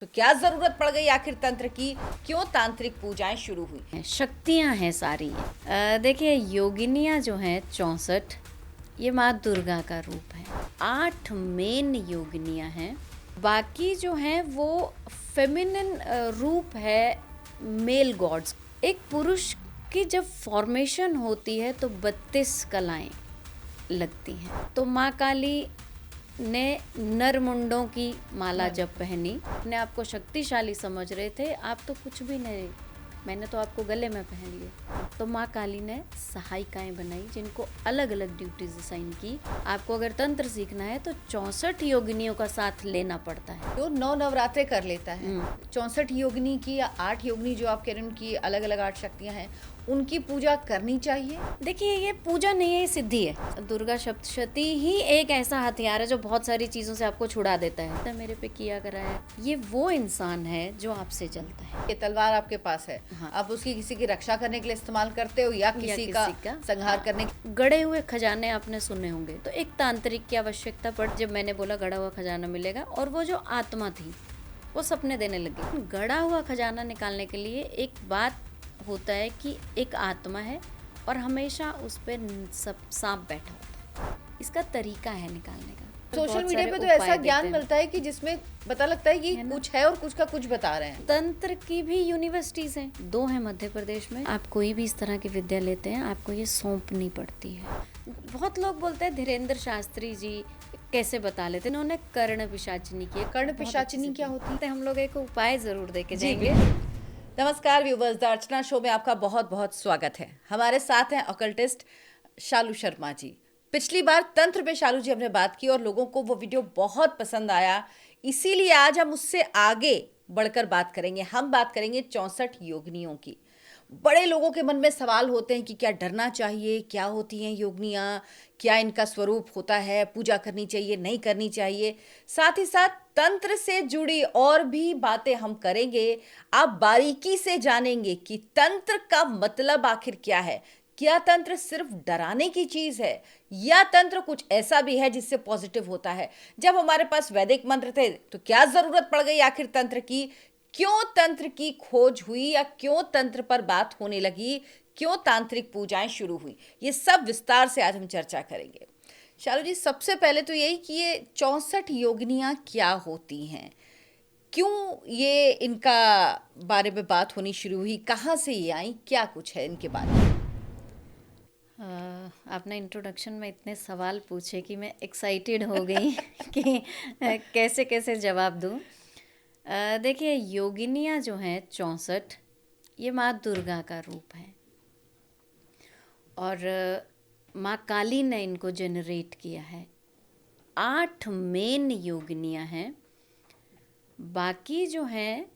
तो क्या जरूरत पड़ गई आखिर तंत्र की? क्यों तांत्रिक पूजाएं शुरू हुई? शक्तियाँ हैं सारी। देखिए योगिनियाँ जो हैं 64, ये माँ दुर्गा का रूप है। 8 मेन योगिनियाँ हैं, बाकी जो हैं वो फेमिनिन रूप है मेल गॉड्स। एक पुरुष की जब फॉर्मेशन होती है तो 32 कलाएं लगती हैं। तो माँ काली ने नरमुंडों की माला जब पहनी, अपने आप को शक्तिशाली समझ रहे थे, आप तो कुछ भी नहीं, मैंने तो आपको गले में पहन लिया। तो माँ काली ने सहायिकाएं बनाई जिनको अलग अलग ड्यूटीज असाइन की। आपको अगर तंत्र सीखना है तो 64 योगिनियों का साथ लेना पड़ता है। तो 9 नवरात्रे कर लेता है। 64 योगिनी की या 8 योगिनी जो आप कह रहे हैं उनकी अलग अलग 8 शक्तियां हैं, उनकी पूजा करनी चाहिए? देखिए ये पूजा नहीं है, ये सिद्धि है। दुर्गा सप्तशती ही एक ऐसा हथियार है जो बहुत सारी चीजों से आपको छुड़ा देता है। तो मेरे पे किया करा है, ये वो इंसान है जो आपसे जलता है। ये तलवार आपके पास है, हाँ। आप उसकी किसी की रक्षा करने के लिए इस्तेमाल करते हो या किसी का संहार हाँ, करने? गड़े हुए खजाने आपने सुने होंगे, तो एक तांत्रिक की आवश्यकता पड़, जब मैंने बोला गड़ा हुआ खजाना मिलेगा, और वो जो आत्मा थी वो सपने देने लगी। गड़ा हुआ खजाना निकालने के लिए एक बात होता है कि एक आत्मा है और हमेशा उस पर सब सांप बैठा होता है। इसका तरीका है निकालने का। सोशल मीडिया पे तो ऐसा ज्ञान मिलता है कि जिसमें पता लगता है कि कुछ है और कुछ का कुछ बता रहे हैं। तंत्र की भी यूनिवर्सिटीज हैं, 2 हैं मध्य प्रदेश में। आप कोई भी इस तरह की विद्या लेते हैं, आपको ये सौंपनी पड़ती है। बहुत लोग बोलते हैं धीरेन्द्र शास्त्री जी कैसे बता लेते, इन्होंने कर्ण पिशाचिनी की। कर्ण पिशाचिनी क्या होती है? हम लोग एक उपाय जरूर देके जाएंगे। नमस्कार व्यूवर्स, द अर्चना शो में आपका बहुत बहुत स्वागत है। हमारे साथ हैं ऑकल्टिस्ट शालू शर्मा जी। पिछली बार तंत्र पे शालू जी हमने बात की और लोगों को वो वीडियो बहुत पसंद आया, इसीलिए आज हम उससे आगे बढ़कर बात करेंगे। हम बात करेंगे 64 योगिनियों की। बड़े लोगों के मन में सवाल होते हैं कि क्या डरना चाहिए, क्या होती हैं योगिनियाँ, क्या इनका स्वरूप होता है, पूजा करनी चाहिए नहीं करनी चाहिए। साथ ही साथ तंत्र से जुड़ी और भी बातें हम करेंगे। आप बारीकी से जानेंगे कि तंत्र का मतलब आखिर क्या है। क्या तंत्र सिर्फ डराने की चीज है या तंत्र कुछ ऐसा भी है जिससे पॉजिटिव होता है? जब हमारे पास वैदिक मंत्र थे तो क्या जरूरत पड़ गई आखिर तंत्र की? क्यों तंत्र की खोज हुई या क्यों तंत्र पर बात होने लगी? क्यों तांत्रिक पूजाएं शुरू हुई? ये सब विस्तार से आज हम चर्चा करेंगे। शालू जी, सबसे पहले तो यही कि ये 64 योगिनियां क्या होती हैं, क्यों ये इनका बारे में बात होनी शुरू हुई, कहाँ से ये आई, क्या कुछ है इनके बारे में? आपने इंट्रोडक्शन में इतने सवाल पूछे कि मैं एक्साइटेड हो गई कि कैसे कैसे जवाब दूं। देखिए योगिनियाँ जो हैं 64, ये माँ दुर्गा का रूप है और माँ काली ने इनको जनरेट किया है। 8 मेन योगिनियाँ हैं, बाकी जो हैं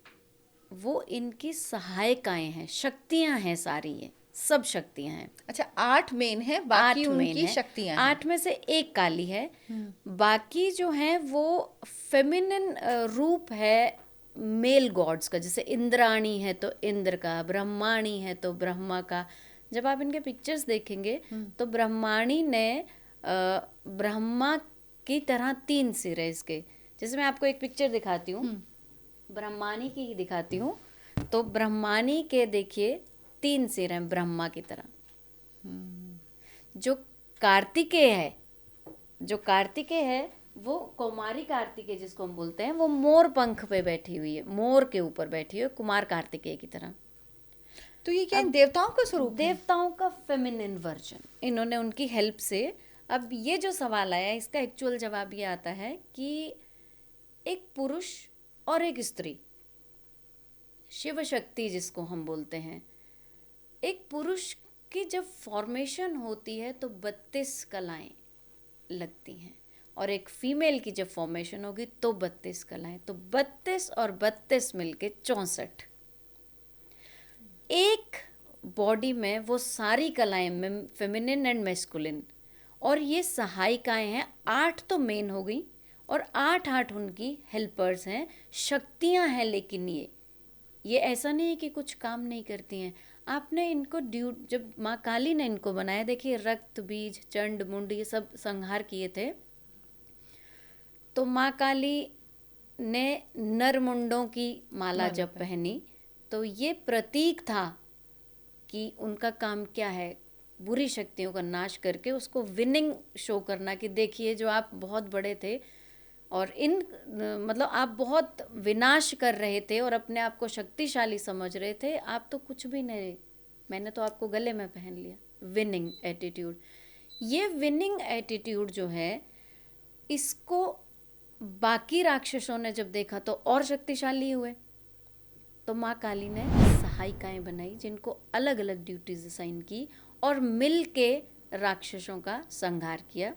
वो इनकी सहायिकाएं हैं, शक्तियां हैं सारी, ये सब शक्तियां हैं। अच्छा, 8 मेन है, बाकी 8 मेन उनकी है, शक्तियां हैं। 8 में से एक काली है, बाकी जो हैं वो फेमिनिन रूप है मेल गॉड्स का। जैसे इंद्राणी है तो इंद्र का, ब्रह्माणी है तो ब्रह्मा का। जब आप इनके पिक्चर्स देखेंगे तो ब्रह्माणी ने ब्रह्मा की तरह 3 सिर है इसके। जैसे मैं आपको एक पिक्चर दिखाती हूँ, ब्रह्माणी की ही दिखाती हूँ, तो ब्रह्माणी के देखिए 3 सिर हैं ब्रह्मा की तरह। जो कार्तिकेय है, जो कार्तिकेय है वो कौमारी कार्तिकेय जिसको हम बोलते हैं, वो मोर पंख पे बैठी हुई है, मोर के ऊपर बैठी हुई है, कुमार कार्तिकेय की तरह। तो ये क्या देवताओं का स्वरूप है? देवताओं का फेमिनिन वर्जन, इन्होंने उनकी हेल्प से। अब ये जो सवाल आया, इसका एक्चुअल जवाब ये आता है कि एक पुरुष और एक स्त्री, शिव शक्ति जिसको हम बोलते हैं, एक पुरुष की जब फॉर्मेशन होती है तो 32 कलाएं लगती हैं, और एक फीमेल की जब फॉर्मेशन होगी तो 32 कलाएं। तो 32 और 32 मिलके 64। एक बॉडी में वो सारी कलाएं, फेमिनिन एंड मैस्कुलिन, और ये सहायिकाएं हैं। 8 तो मेन हो गई और 8 उनकी हेल्पर्स हैं, शक्तियां हैं। लेकिन ये ऐसा नहीं है कि कुछ काम नहीं करती हैं। आपने इनको जब माँ काली ने इनको बनाया, देखिए रक्त बीज चंड मुंड ये सब संहार किए थे, तो माँ काली ने नरमुंडों की माला जब पहनी तो ये प्रतीक था कि उनका काम क्या है, बुरी शक्तियों का नाश करके उसको विनिंग शो करना कि देखिए जो आप बहुत बड़े थे और मतलब आप बहुत विनाश कर रहे थे और अपने आप को शक्तिशाली समझ रहे थे, आप तो कुछ भी नहीं, मैंने तो आपको गले में पहन लिया। विनिंग एटीट्यूड, ये विनिंग एटीट्यूड जो है इसको बाकी राक्षसों ने जब देखा तो और शक्तिशाली हुए। तो माँ काली ने सहायिकाएं बनाई जिनको अलग अलग ड्यूटीज असाइन की और मिल के राक्षसों का संहार किया।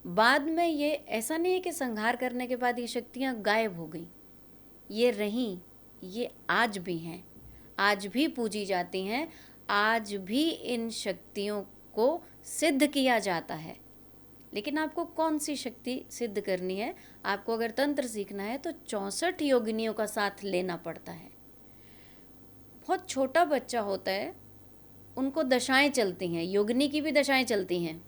बाद में ये ऐसा नहीं है कि संहार करने के बाद ये शक्तियाँ गायब हो गई, ये रहीं, ये आज भी हैं, आज भी पूजी जाती हैं, आज भी इन शक्तियों को सिद्ध किया जाता है। लेकिन आपको कौन सी शक्ति सिद्ध करनी है, आपको अगर तंत्र सीखना है तो 64 योगिनियों का साथ लेना पड़ता है। बहुत छोटा बच्चा होता है, उनको दशाएं चलती हैं, योगिनी की भी दशाएं चलती हैं,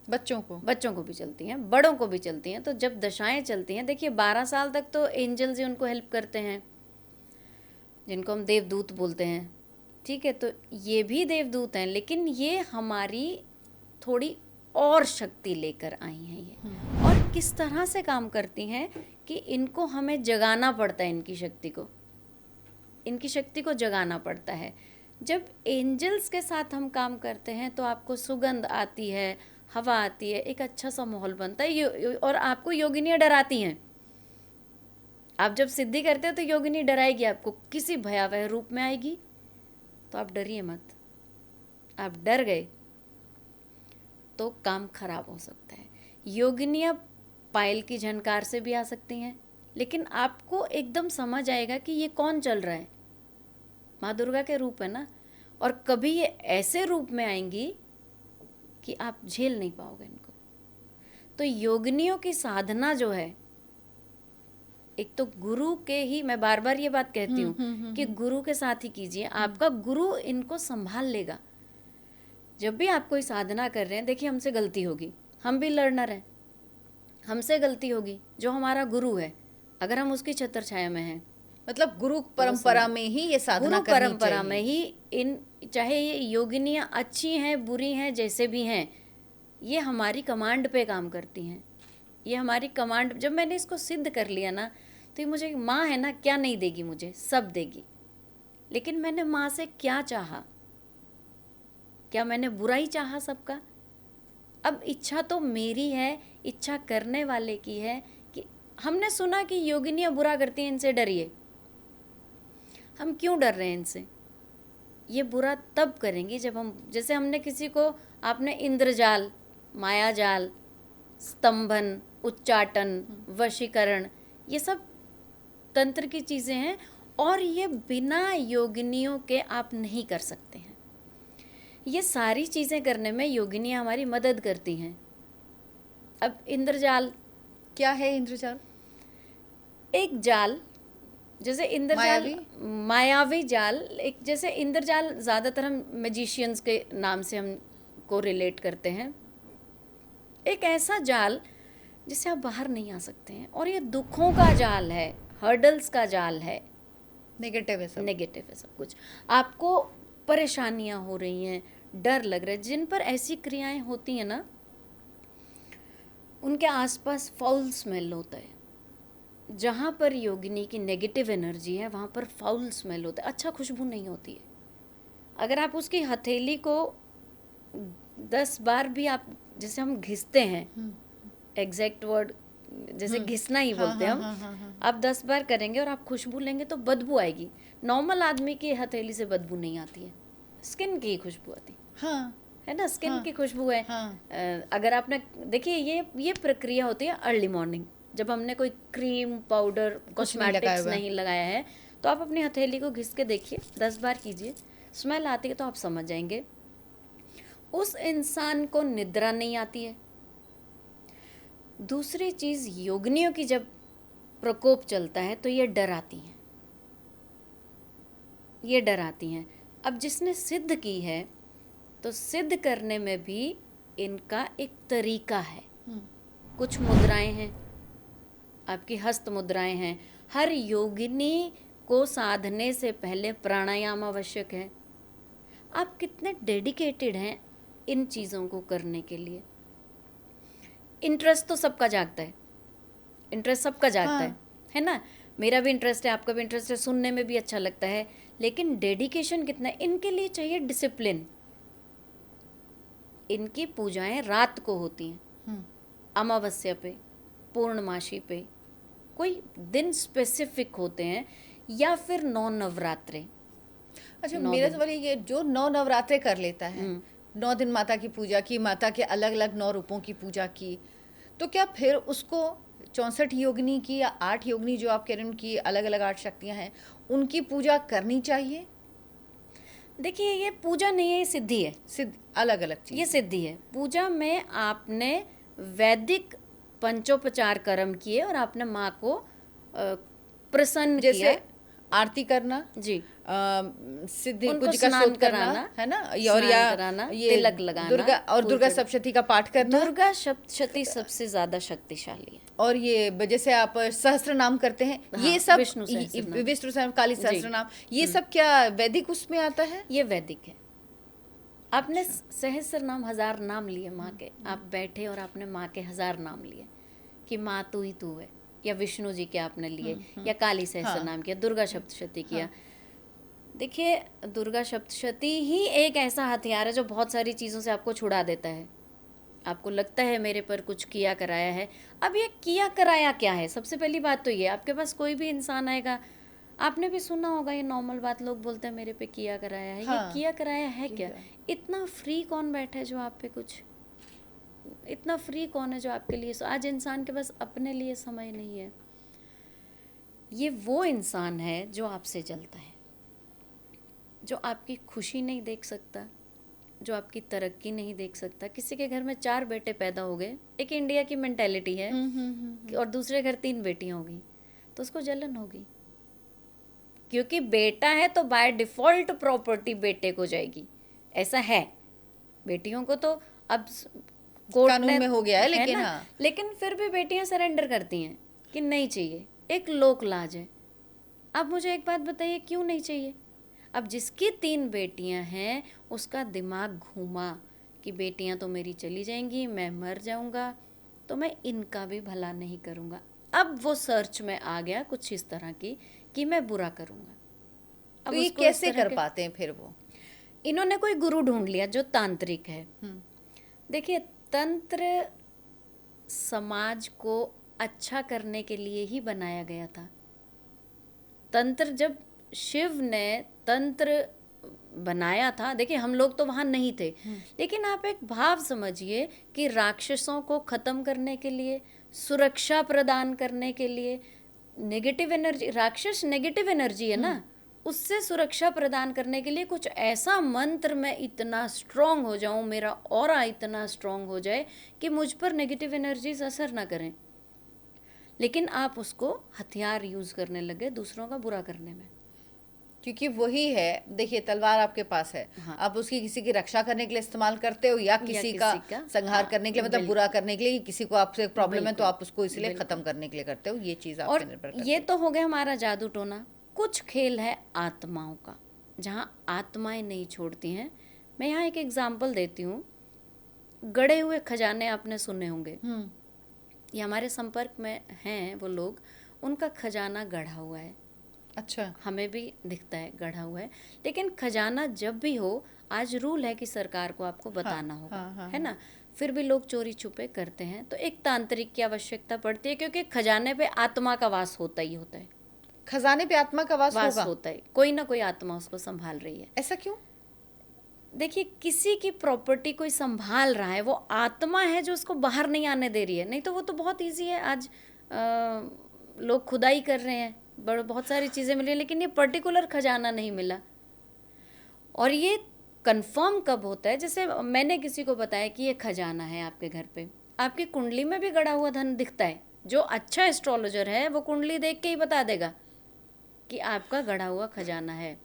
बच्चों को भी चलती हैं, बड़ों को भी चलती हैं। तो जब दशाएं चलती हैं, देखिए 12 साल तक तो एंजल्स ही उनको हेल्प करते हैं, जिनको हम देवदूत बोलते हैं, ठीक है। तो ये भी देवदूत हैं, लेकिन ये हमारी थोड़ी और शक्ति लेकर आई हैं ये। और किस तरह से काम करती हैं कि इनको हमें जगाना पड़ता है, इनकी शक्ति को जगाना पड़ता है। जब एंजल्स के साथ हम काम करते हैं तो आपको सुगंध आती है, हवा आती है, एक अच्छा सा माहौल बनता है और आपको योगिनियाँ डराती हैं। आप जब सिद्धि करते हो तो योगिनी डराएगी आपको, किसी भयावह रूप में आएगी, तो आप डरिए मत। आप डर गए तो काम खराब हो सकता है। योगिनियाँ पायल की झनकार से भी आ सकती हैं, लेकिन आपको एकदम समझ आएगा कि ये कौन चल रहा है, माँ दुर्गा के रूप है ना। और कभी ये ऐसे रूप में आएंगी कि आप झेल नहीं पाओगे इनको। तो योगिनियों की साधना जो है, एक तो गुरु के ही, मैं बार बार ये बात कहती हूँ कि गुरु के साथ ही कीजिए, आपका गुरु इनको संभाल लेगा। जब भी आप कोई साधना कर रहे हैं, देखिए हमसे गलती होगी, हम भी लर्नर हैं, हमसे गलती होगी। जो हमारा गुरु है, अगर हम उसकी छत्र छाया में हैं, मतलब गुरु परंपरा में ही ये साधना गुरु करनी परंपरा चाहिए। में ही इन, चाहे ये योगिनियाँ अच्छी हैं बुरी हैं जैसे भी हैं, ये हमारी कमांड पे काम करती हैं। ये हमारी कमांड, जब मैंने इसको सिद्ध कर लिया ना, तो ये मुझे माँ है ना, क्या नहीं देगी मुझे, सब देगी। लेकिन मैंने माँ से क्या चाहा, क्या मैंने बुराई चाहा सबका? अब इच्छा तो मेरी है, इच्छा करने वाले की है। कि हमने सुना कि योगिनियाँ बुरा करती हैं, इनसे डरिए। हम क्यों डर रहे हैं इनसे? ये बुरा तब करेंगी जब हम, जैसे हमने किसी को, आपने इंद्रजाल, मायाजाल, स्तंभन, उच्चाटन, वशीकरण, ये सब तंत्र की चीज़ें हैं और ये बिना योगिनियों के आप नहीं कर सकते हैं। ये सारी चीज़ें करने में योगिनियाँ हमारी मदद करती हैं। अब इंद्रजाल क्या है? इंद्रजाल एक जाल, जैसे इंद्रजाल मायावी जाल, एक जैसे इंद्रजाल ज़्यादातर हम मैजिशियंस के नाम से हम को रिलेट करते हैं। एक ऐसा जाल जिससे आप बाहर नहीं आ सकते हैं, और ये दुखों का जाल है, हर्डल्स का जाल है, नेगेटिव है सब, नेगेटिव है सब कुछ। आपको परेशानियां हो रही हैं, डर लग रहा है, जिन पर ऐसी क्रियाएं होती हैं ना, उनके आसपास फाउल स्मेल होता है। जहाँ पर योगिनी की नेगेटिव एनर्जी है वहाँ पर फाउल स्मेल होता है, अच्छा खुशबू नहीं होती है। अगर आप उसकी हथेली को 10 बार भी आप, जैसे हम घिसते हैं, एग्जैक्ट वर्ड जैसे घिसना ही बोलते हैं हम, आप 10 बार करेंगे और आप खुशबू लेंगे तो बदबू आएगी। नॉर्मल आदमी की हथेली से बदबू नहीं आती है, स्किन की खुशबू आती है ना, स्किन की खुशबू है। अगर आपने, देखिए ये प्रक्रिया होती है अर्ली मॉर्निंग, जब हमने कोई क्रीम पाउडर कॉस्मेटिक्स नहीं लगाया है, तो आप अपनी हथेली को घिस के देखिए, 10 बार कीजिए, स्मेल आती है तो आप समझ जाएंगे उस इंसान को निद्रा नहीं आती है। दूसरी चीज़, योगिनियों की जब प्रकोप चलता है तो ये डराती हैं, ये डराती हैं। अब जिसने सिद्ध की है तो सिद्ध करने में भी इनका एक तरीका है, कुछ मुद्राएं हैं। आपकी हस्त मुद्राएं हैं। हर योगिनी को साधने से पहले प्राणायाम आवश्यक है। आप कितने डेडिकेटेड हैं इन चीज़ों को करने के लिए। इंटरेस्ट तो सबका जागता है, इंटरेस्ट सबका जागता है ना। मेरा भी इंटरेस्ट है, आपका भी इंटरेस्ट है, सुनने में भी अच्छा लगता है, लेकिन डेडिकेशन कितना है। इनके लिए चाहिए डिसिप्लिन। इनकी पूजाएं रात को होती हैं, अमावस्या पे, पूर्णमासी पे, कोई दिन स्पेसिफिक होते हैं, या फिर 9 नवरात्रे। अच्छा, मेरा सवाल ये, जो 9 नवरात्रे कर लेता है, 9 दिन माता की पूजा की, माता के अलग अलग 9 रूपों की पूजा की, तो क्या फिर उसको 64 योगिनी की या 8 योगिनी जो आप कह रहे हैं उनकी अलग अलग 8 शक्तियां हैं, उनकी पूजा करनी चाहिए? देखिए, ये पूजा नहीं है, ये सिद्धि है। सिद्ध अलग अलग चीज। ये सिद्धि है। पूजा में आपने वैदिक पंचोपचार कर्म किए और आपने माँ को प्रसन्न जैसे किया। आरती करना जी, सिद्धि उनको पूजा का स्नान स्तोत्र करना, कराना, है ना, और स्नान या कराना, ये तिलक लगाना, दुर्गा और फूल दुर्गा चढ़- सप्तशती का पाठ करना, दुर्गा सप्तशती सबसे ज्यादा शक्तिशाली है। और ये जैसे आप सहस्त्र नाम करते हैं, हाँ, ये सब विष्णु सहस्त्रनाम। विष्णु सहस्त्र, काली सहस्त्र नाम, ये सब क्या वैदिक उसमें आता है? ये वैदिक है। आपने सहस्त्र नाम, 1000 नाम लिए माँ के, आप बैठे और आपने माँ के 1000 नाम लिए कि माँ तू ही तू है, या विष्णु जी के आपने लिए, या काली सहस्त्र नाम किया, दुर्गा सप्तशती किया। देखिए, दुर्गा सप्तशती ही एक ऐसा हथियार है जो बहुत सारी चीज़ों से आपको छुड़ा देता है। आपको लगता है मेरे पर कुछ किया कराया है। अब ये किया कराया क्या है? सबसे पहली बात तो ये, आपके पास कोई भी इंसान आएगा, आपने भी सुना होगा ये नॉर्मल बात, लोग बोलते हैं मेरे पे किया कराया है। ये किया कराया है क्या? इतना फ्री कौन बैठा है जो आप पे कुछ, इतना फ्री कौन है जो आपके लिए? आज इंसान के पास अपने लिए समय नहीं है। ये वो इंसान है जो आपसे जलता है, जो आपकी खुशी नहीं देख सकता, जो आपकी तरक्की नहीं देख सकता। किसी के घर में 4 बेटे पैदा हो गए, एक इंडिया की मेंटेलिटी है, और दूसरे घर 3 बेटियां होगी, तो उसको जलन होगी, क्योंकि बेटा है तो बाय डिफॉल्ट प्रॉपर्टी बेटे को जाएगी। ऐसा है, बेटियों को तो अब कोर्ट कानून में हो गया है, लेकिन ना, हाँ, लेकिन फिर भी बेटियां सरेंडर करती हैं कि नहीं चाहिए। एक लोक लाज है। अब मुझे एक बात बताइए, क्यों नहीं चाहिए? अब जिसकी 3 बेटियां हैं, उसका दिमाग घूमा कि बेटियां तो मेरी चली जाएंगी, मैं मर जाऊंगा, तो मैं इनका भी भला नहीं करूंगा। अब वो सर्च में आ गया कुछ इस तरह की कि मैं बुरा करूंगा। तो ये कैसे कर पाते हैं फिर वो? इन्होंने कोई गुरु ढूंढ लिया जो तांत्रिक है। देखिए, तंत्र समाज को अच्छा करने के लिए ही बनाया गया था। तंत्र, जब शिव ने तंत्र बनाया था, देखिए हम लोग तो वहाँ नहीं थे, लेकिन आप एक भाव समझिए कि राक्षसों को खत्म करने के लिए, सुरक्षा प्रदान करने के लिए, नेगेटिव एनर्जी, राक्षस नेगेटिव एनर्जी है ना, उससे सुरक्षा प्रदान करने के लिए कुछ ऐसा मंत्र मैं इतना स्ट्रांग हो जाऊं, मेरा ऑरा इतना स्ट्रांग हो जाए कि मुझ पर नेगेटिव एनर्जीज असर ना करें। लेकिन आप उसको हथियार यूज करने लगे दूसरों का बुरा करने में। क्योंकि वही है, देखिए तलवार आपके पास है, आप उसकी किसी की रक्षा करने के लिए इस्तेमाल करते हो, या किसी का संहार करने के लिए, मतलब बुरा करने के लिए, किसी को आपसे प्रॉब्लम है तो आप उसको इसलिए खत्म करने के लिए करते हो। ये चीज आप पे निर्भर करती है। ये तो हो गया हमारा जादू टोना। कुछ खेल है आत्माओं का, जहाँ आत्माएं नहीं छोड़ती हैं। मैं यहाँ एक एग्जाम्पल देती हूँ। गड़े हुए खजाने आपने सुने होंगे, ये हमारे संपर्क में हैं वो लोग, उनका खजाना गढ़ा हुआ है। अच्छा, हमें भी दिखता है गढ़ा हुआ है, लेकिन खजाना जब भी हो, आज रूल है कि सरकार को आपको बताना होगा, है ना, फिर भी लोग चोरी छुपे करते हैं। तो एक तांत्रिक की आवश्यकता पड़ती है, क्योंकि खजाने पे आत्मा का वास होता ही होता है। खजाने पे आत्मा का वास होता है, कोई ना कोई आत्मा उसको संभाल रही है। ऐसा क्यों? देखिए, किसी की प्रॉपर्टी कोई संभाल रहा है, वो आत्मा है जो उसको बाहर नहीं आने दे रही है। नहीं तो वो तो बहुत ईजी है, आज लोग खुदाई कर रहे हैं, बहुत सारी चीज़ें मिली, लेकिन ये पर्टिकुलर खजाना नहीं मिला। और ये कंफर्म कब होता है? जैसे मैंने किसी को बताया कि ये खजाना है आपके घर पे, आपकी कुंडली में भी गड़ा हुआ धन दिखता है। जो अच्छा एस्ट्रोलॉजर है वो कुंडली देख के ही बता देगा कि आपका गड़ा हुआ खजाना है।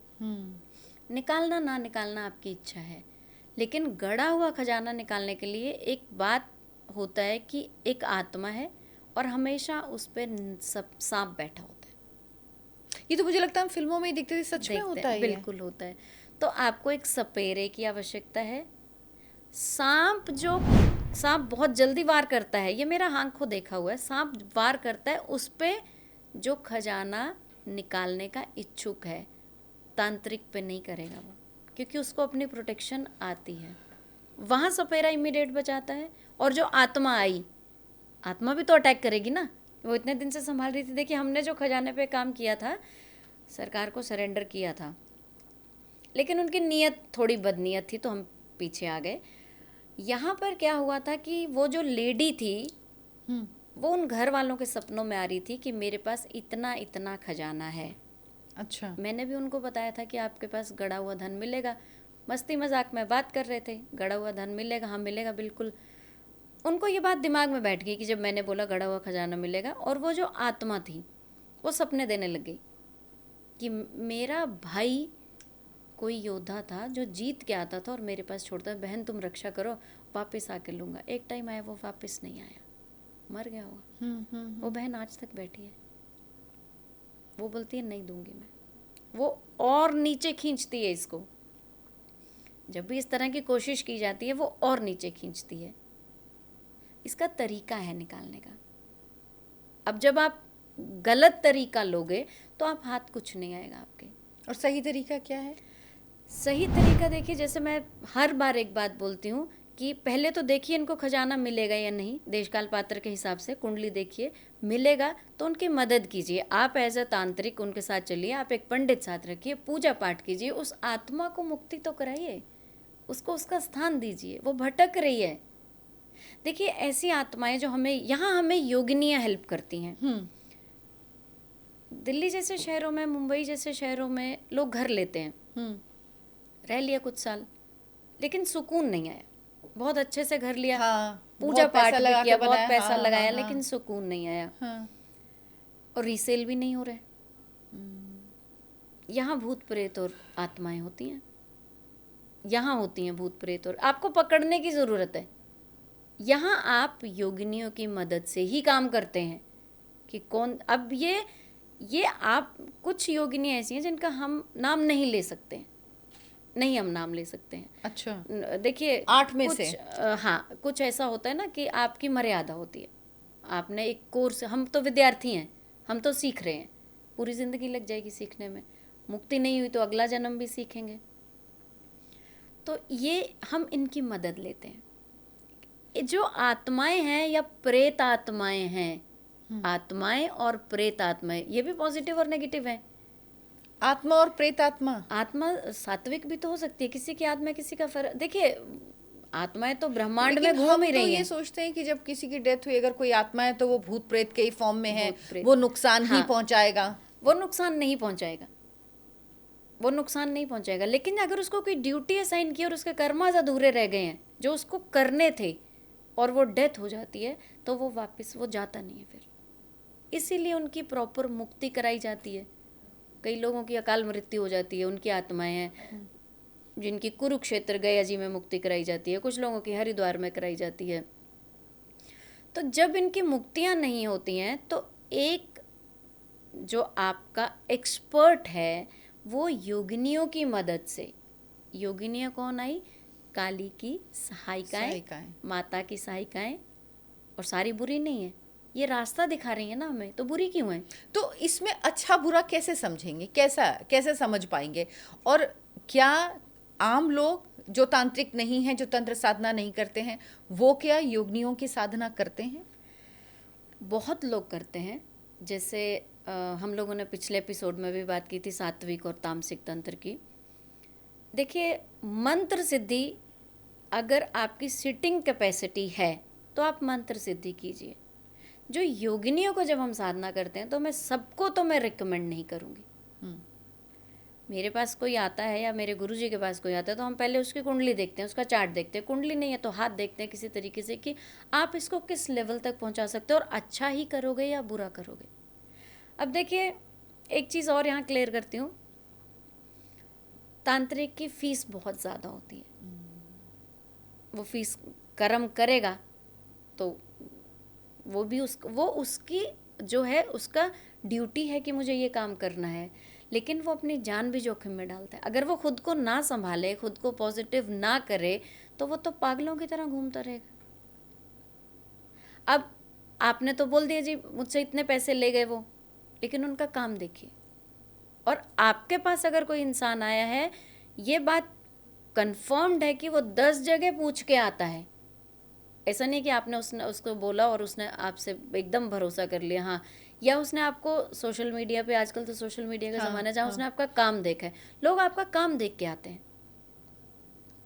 निकालना ना निकालना आपकी इच्छा है, लेकिन गड़ा हुआ खजाना निकालने के लिए एक बात होता है कि एक आत्मा है और हमेशा उस पे सब सांप बैठा होता है। ये तो मुझे लगता है हम फिल्मों में ही देखते थे, सच में देखते होता हैं, है ये? बिल्कुल होता है। तो आपको एक सपेरे की आवश्यकता है। सांप बहुत जल्दी वार करता है, ये मेरा आंखों देखा हुआ है। सांप वार करता है उस पे जो खजाना निकालने का इच्छुक है, तांत्रिक पे नहीं करेगा वो, क्योंकि उसको अपनी प्रोटेक्शन आती है। वहाँ सपेरा इमीडिएट बचाता है। और जो आत्मा आई, आत्मा भी तो अटैक करेगी ना, वो इतने दिन से संभाल रही थी। देखिए, हमने जो खजाने पे काम किया था, सरकार को सरेंडर किया था, लेकिन उनकी नीयत थोड़ी बदनीयत थी, तो हम पीछे आ गए। यहाँ पर क्या हुआ था कि वो जो लेडी थी, वो उन घर वालों के सपनों में आ रही थी कि मेरे पास इतना इतना खजाना है। अच्छा। मैंने भी उनको बताया था कि आपके पास गड़ा हुआ धन मिलेगा। मस्ती मजाक में बात कर रहे थे, गड़ा हुआ धन मिलेगा, हाँ मिलेगा बिल्कुल। उनको ये बात दिमाग में बैठ गई कि जब मैंने बोला गड़ा हुआ खजाना मिलेगा, और वो जो आत्मा थी वो सपने देने लग गई कि मेरा भाई कोई योद्धा था जो जीत के आता था और मेरे पास छोड़ता, बहन तुम रक्षा करो, वापस आके लूँगा। एक टाइम आया, वो वापस नहीं आया, मर गया होगा। वो बहन आज तक बैठी है, वो बोलती है नहीं दूंगी मैं। वो और नीचे खींचती है इसको, जब भी इस तरह की कोशिश की जाती है वो और नीचे खींचती है। इसका तरीका है निकालने का। अब जब आप गलत तरीका लोगे तो आप हाथ कुछ नहीं आएगा आपके। और सही तरीका क्या है? सही तरीका देखिए, जैसे मैं हर बार एक बात बोलती हूँ कि पहले तो देखिए इनको खजाना मिलेगा या नहीं, देशकाल पात्र के हिसाब से कुंडली देखिए, मिलेगा तो उनकी मदद कीजिए। आप एज अ तांत्रिक उनके साथ चलिए, आप एक पंडित साथ रखिए, पूजा पाठ कीजिए, उस आत्मा को मुक्ति तो कराइए, उसको उसका स्थान दीजिए, वो भटक रही है। देखिए, ऐसी आत्माएं जो हमें योगिनियाँ हेल्प करती हैं। दिल्ली जैसे शहरों में, मुंबई जैसे शहरों में लोग घर लेते हैं, रह लिया कुछ साल, लेकिन सुकून नहीं आया। बहुत अच्छे से घर लिया, हाँ, पूजा पाठ भी किया, बहुत बनाया, पैसा हाँ, लगाया, हाँ, लेकिन सुकून नहीं आया। हाँ। और रीसेल भी नहीं हो रहा है। यहाँ भूत प्रेत और आत्माएं होती हैं, यहाँ होती हैं भूत प्रेत, और आपको पकड़ने की ज़रूरत है। यहाँ आप योगिनियों की मदद से ही काम करते हैं कि कौन। अब ये आप, कुछ योगिनियाँ ऐसी हैं जिनका हम नाम नहीं ले सकते हैं, नहीं हम नाम ले सकते हैं। अच्छा। देखिए 8 में कुछ से? हाँ, कुछ ऐसा होता है ना कि आपकी मर्यादा होती है। आपने एक कोर्स, हम तो विद्यार्थी हैं, हम तो सीख रहे हैं, पूरी ज़िंदगी लग जाएगी सीखने में, मुक्ति नहीं हुई तो अगला जन्म भी सीखेंगे। तो ये हम इनकी मदद लेते हैं। ये जो आत्माएं हैं या प्रेत आत्माएं हैं, आत्माएं और प्रेत आत्माएं, ये भी पॉजिटिव और नेगेटिव है। आत्मा और प्रेत आत्मा? आत्मा सात्विक भी तो हो सकती है, किसी की आत्मा किसी का फर्क। देखिए, आत्माएं तो ब्रह्मांड में घूम ही रही हैं। ये सोचते हैं कि जब किसी की डेथ हुई, अगर कोई आत्मा है तो वो भूत प्रेत के ही फॉर्म में है, भूत प्रेत। वो नुकसान ही हाँ। पहुंचाएगा। वो नुकसान नहीं पहुंचाएगा, वो नुकसान नहीं पहुंचाएगा। लेकिन अगर उसको कोई ड्यूटी असाइन की और उसके कर्मास अधूरे रह गए हैं जो उसको करने थे, और वो डेथ हो जाती है, तो वो वापस वो जाता नहीं है फिर। इसीलिए उनकी प्रॉपर मुक्ति कराई जाती है। कई लोगों की अकाल मृत्यु हो जाती है, उनकी आत्माएं हैं जिनकी कुरुक्षेत्र गया जी में मुक्ति कराई जाती है, कुछ लोगों की हरिद्वार में कराई जाती है। तो जब इनकी मुक्तियां नहीं होती हैं, तो एक जो आपका एक्सपर्ट है वो योगिनियों की मदद से, योगिनियाँ कौन आई? काली की सहायिकाएं, माता की सहायिकाएं, और सारी बुरी नहीं है, ये रास्ता दिखा रही है ना हमें, तो बुरी क्यों है? तो इसमें अच्छा बुरा कैसे समझेंगे, कैसे समझ पाएंगे? और क्या आम लोग जो तांत्रिक नहीं हैं, जो तंत्र साधना नहीं करते हैं, वो क्या योगिनियों की साधना करते हैं? बहुत लोग करते हैं। जैसे हम लोगों ने पिछले एपिसोड में भी बात की थी सात्विक और तामसिक तंत्र की। देखिए, मंत्र सिद्धि, अगर आपकी सिटिंग कैपेसिटी है तो आप मंत्र सिद्धि कीजिए। जो योगिनियों को जब हम साधना करते हैं, तो मैं रिकमेंड नहीं करूँगी। मेरे पास कोई आता है या मेरे गुरुजी के पास कोई आता है, तो हम पहले उसकी कुंडली देखते हैं, उसका चार्ट देखते हैं। कुंडली नहीं है तो हाथ देखते हैं किसी तरीके से कि आप इसको किस लेवल तक पहुंचा सकते हो, और अच्छा ही करोगे या बुरा करोगे। अब देखिए, एक चीज़ और यहाँ क्लियर करती हूँ, तांत्रिक की फीस बहुत ज़्यादा होती है। वो फीस कर्म करेगा तो वो भी वो उसकी जो है उसका ड्यूटी है कि मुझे ये काम करना है, लेकिन वो अपनी जान भी जोखिम में डालता है। अगर वो खुद को ना संभाले, खुद को पॉजिटिव ना करे, तो वो तो पागलों की तरह घूमता रहेगा। अब आपने तो बोल दिया जी मुझसे इतने पैसे ले गए वो, लेकिन उनका काम देखिए। और आपके पास अगर कोई इंसान आया है, ये बात कंफर्म्ड है कि वो 10 जगह पूछ के आता है। ऐसा नहीं कि आपने उसको बोला और उसने आपसे एकदम भरोसा कर लिया, हाँ, या उसने आपको सोशल मीडिया पे, आजकल तो सोशल मीडिया का ज़माना है जहाँ उसने आपका काम देखा है। लोग आपका काम देख के आते हैं।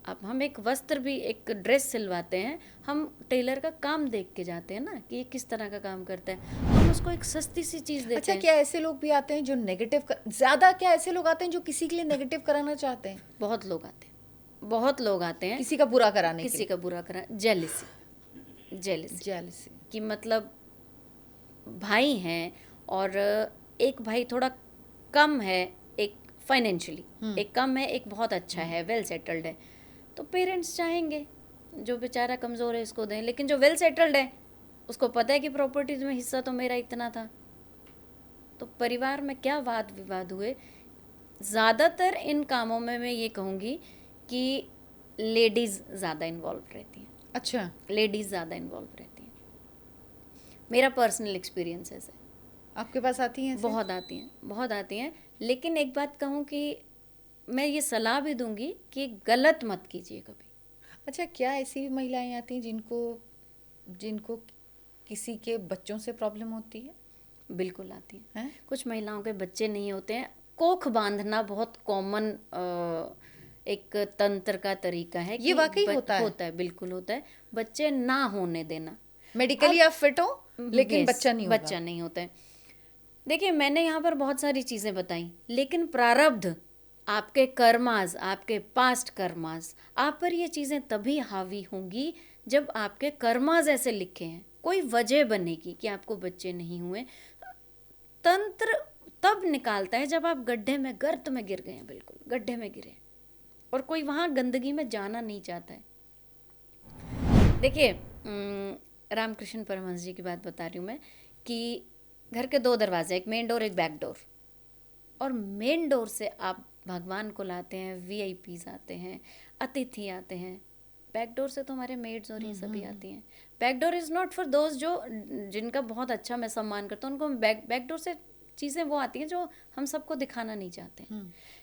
अब हम एक वस्त्र भी, एक ड्रेस सिलवाते हैं, हम टेलर का काम देख के जाते हैं ना कि ये किस तरह का काम करता है। हम उसको एक सस्ती सी चीज़ देते अच्छा, हैं। क्या ऐसे लोग भी आते हैं जो ज़्यादा क्या ऐसे लोग आते हैं जो किसी के लिए नेगेटिव कराना चाहते हैं? बहुत लोग आते हैं, बहुत लोग आते हैं किसी का बुरा कराने के किसी का बुरा करा, जेलिसी कि मतलब भाई हैं और एक भाई थोड़ा कम है, एक फाइनेंशियली, एक कम है, एक बहुत अच्छा है, वेल सेटल्ड है, तो पेरेंट्स चाहेंगे जो बेचारा कमज़ोर है इसको दें, लेकिन जो वेल सेटल्ड है उसको पता है कि प्रॉपर्टीज में हिस्सा तो मेरा इतना था। तो परिवार में क्या वाद विवाद हुए। ज़्यादातर इन कामों में मैं ये कहूँगी कि लेडीज़ ज़्यादा इन्वॉल्व रहती हैं। अच्छा, लेडीज़ ज़्यादा इन्वॉल्व रहती हैं, मेरा पर्सनल एक्सपीरियंस है। आपके पास आती हैं ऐसे? बहुत आती हैं, लेकिन एक बात कहूँ कि मैं ये सलाह भी दूंगी कि गलत मत कीजिए कभी। अच्छा, क्या ऐसी भी महिलाएं आती हैं जिनको जिनको किसी के बच्चों से प्रॉब्लम होती है? बिल्कुल आती हैं। हैं? कुछ महिलाओं के बच्चे नहीं होते हैं। कोख बांधना बहुत कॉमन एक तंत्र का तरीका है। ये वाकई होता है? होता है, बिल्कुल होता है। बच्चे ना होने देना, मेडिकली आप फिट हो लेकिन बच्चा नहीं होगा। बच्चा नहीं होता है। देखिए, मैंने यहाँ पर बहुत सारी चीज़ें बताई, लेकिन प्रारब्ध, आपके कर्मास, आपके पास्ट कर्मास, आप पर ये चीज़ें तभी हावी होंगी जब आपके कर्मास ऐसे लिखे हैं। कोई वजह बनेगी कि आपको बच्चे नहीं हुए। तंत्र तब निकालता है जब आप गड्ढे में, गर्त में गिर गए हैं, बिल्कुल गड्ढे में गिरे, और कोई वहाँ गंदगी में जाना नहीं चाहता है। देखिए, रामकृष्ण परमहंस जी की बात बता रही हूँ मैं कि घर के 2 दरवाजे, एक मेन डोर, एक बैक डोर, और मेन डोर से आप भगवान को लाते हैं, वीआईपीज आते हैं, अतिथि आते हैं। बैक डोर से तो हमारे मेड्स और ये सभी आती हैं। Back door is not for those जो जिनका बहुत अच्छा मैं सम्मान करता हूँ, उनको बैक डोर से चीज़ें वो आती हैं जो हम सबको दिखाना नहीं चाहते हैं।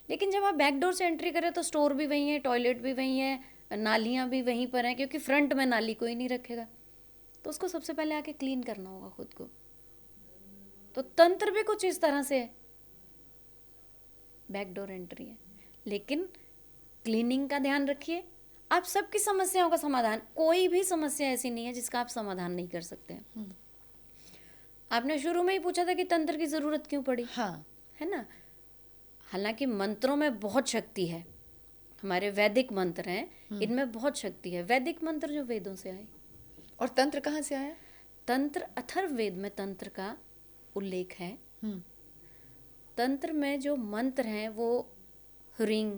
लेकिन जब आप बैक डोर से एंट्री करें तो स्टोर भी वहीं है, टॉयलेट भी वहीं है, नालियाँ भी वहीं पर हैं, क्योंकि फ्रंट में नाली कोई नहीं रखेगा, तो उसको सबसे पहले आके क्लीन करना होगा खुद को। तो तंत्र भी कुछ इस तरह से है, बैक डोर एंट्री है, लेकिन क्लीनिंग का ध्यान रखिए। आप सबकी समस्याओं का समाधान, कोई भी समस्या ऐसी नहीं है जिसका आप समाधान नहीं कर सकते हैं। आपने शुरू में ही पूछा था कि तंत्र की जरूरत क्यों पड़ी, हाँ, है ना। हालांकि मंत्रों में बहुत शक्ति है, हमारे वैदिक मंत्र हैं, इनमें बहुत शक्ति है। वैदिक मंत्र जो वेदों से आए। और तंत्र कहाँ से आया? तंत्र, अथर्ववेद में तंत्र का उल्लेख है। तंत्र में जो मंत्र हैं वो ह्रीं,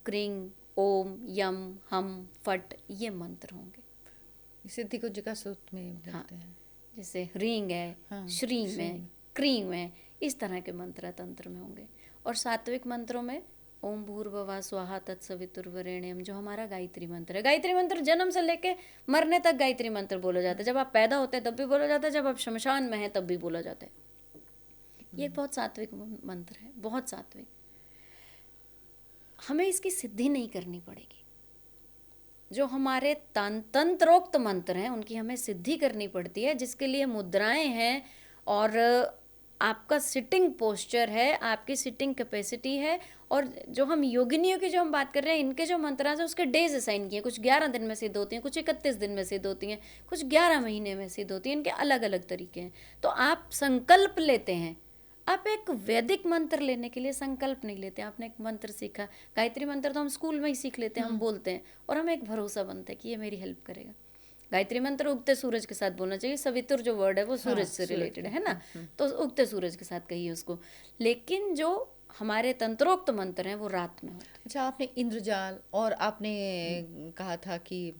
क्रीं, ओम, यम, हम, फट, ये मंत्र होंगे। सिद्धि को जगह सूत्र में बोलते हैं। जैसे ह्रीं है, हाँ, श्रीं है, क्रीं है, इस तरह के मंत्र तंत्र में होंगे। और सात्विक मंत्रों में ओम भूर्भुवः स्वाहा तत्सवितुर्वरेण्यम, जो हमारा गायत्री मंत्र है। गायत्री मंत्र जन्म से लेके मरने तक गायत्री मंत्र बोला जाता है। जब आप पैदा होते हैं तब भी बोला जाता है, जब आप शमशान में हैं तब भी बोला जाता है। ये एक बहुत सात्विक मंत्र है, बहुत सात्विक। हमें इसकी सिद्धि नहीं करनी पड़ेगी। जो हमारे तंत्रोक्त मंत्र हैं उनकी हमें सिद्धि करनी पड़ती है, जिसके लिए मुद्राएं हैं और आपका सिटिंग पोस्चर है, आपकी सिटिंग कैपेसिटी है। और जो हम योगिनियों की जो हम बात कर रहे हैं, इनके जो मंत्र हैं उसके डेज असाइन किए, कुछ 11 दिन में सिद्ध होती हैं, कुछ 31 दिन में सिद्ध होती हैं, कुछ 11 महीने में सिद्ध होती हैं। इनके अलग अलग तरीके हैं। तो आप संकल्प लेते हैं, आप एक वैदिक मंत्र लेने के लिए संकल्प नहीं लेते। आपने एक मंत्र सीखा, गायत्री मंत्र तो हम स्कूल में ही सीख लेते हैं, हम बोलते हैं और हमें एक भरोसा बनता है कि ये मेरी हेल्प करेगा। गायत्री मंत्र उगते सूरज के साथ बोलना चाहिए। सवितुर जो वर्ड है वो सूरज से रिलेटेड है ना, तो उगते सूरज के साथ कहिए उसको। लेकिन जो हमारे तंत्रोक्त मंत्र हैं वो रात में होते हैं। अच्छा, आपने इंद्रजाल और आपने कहा था कि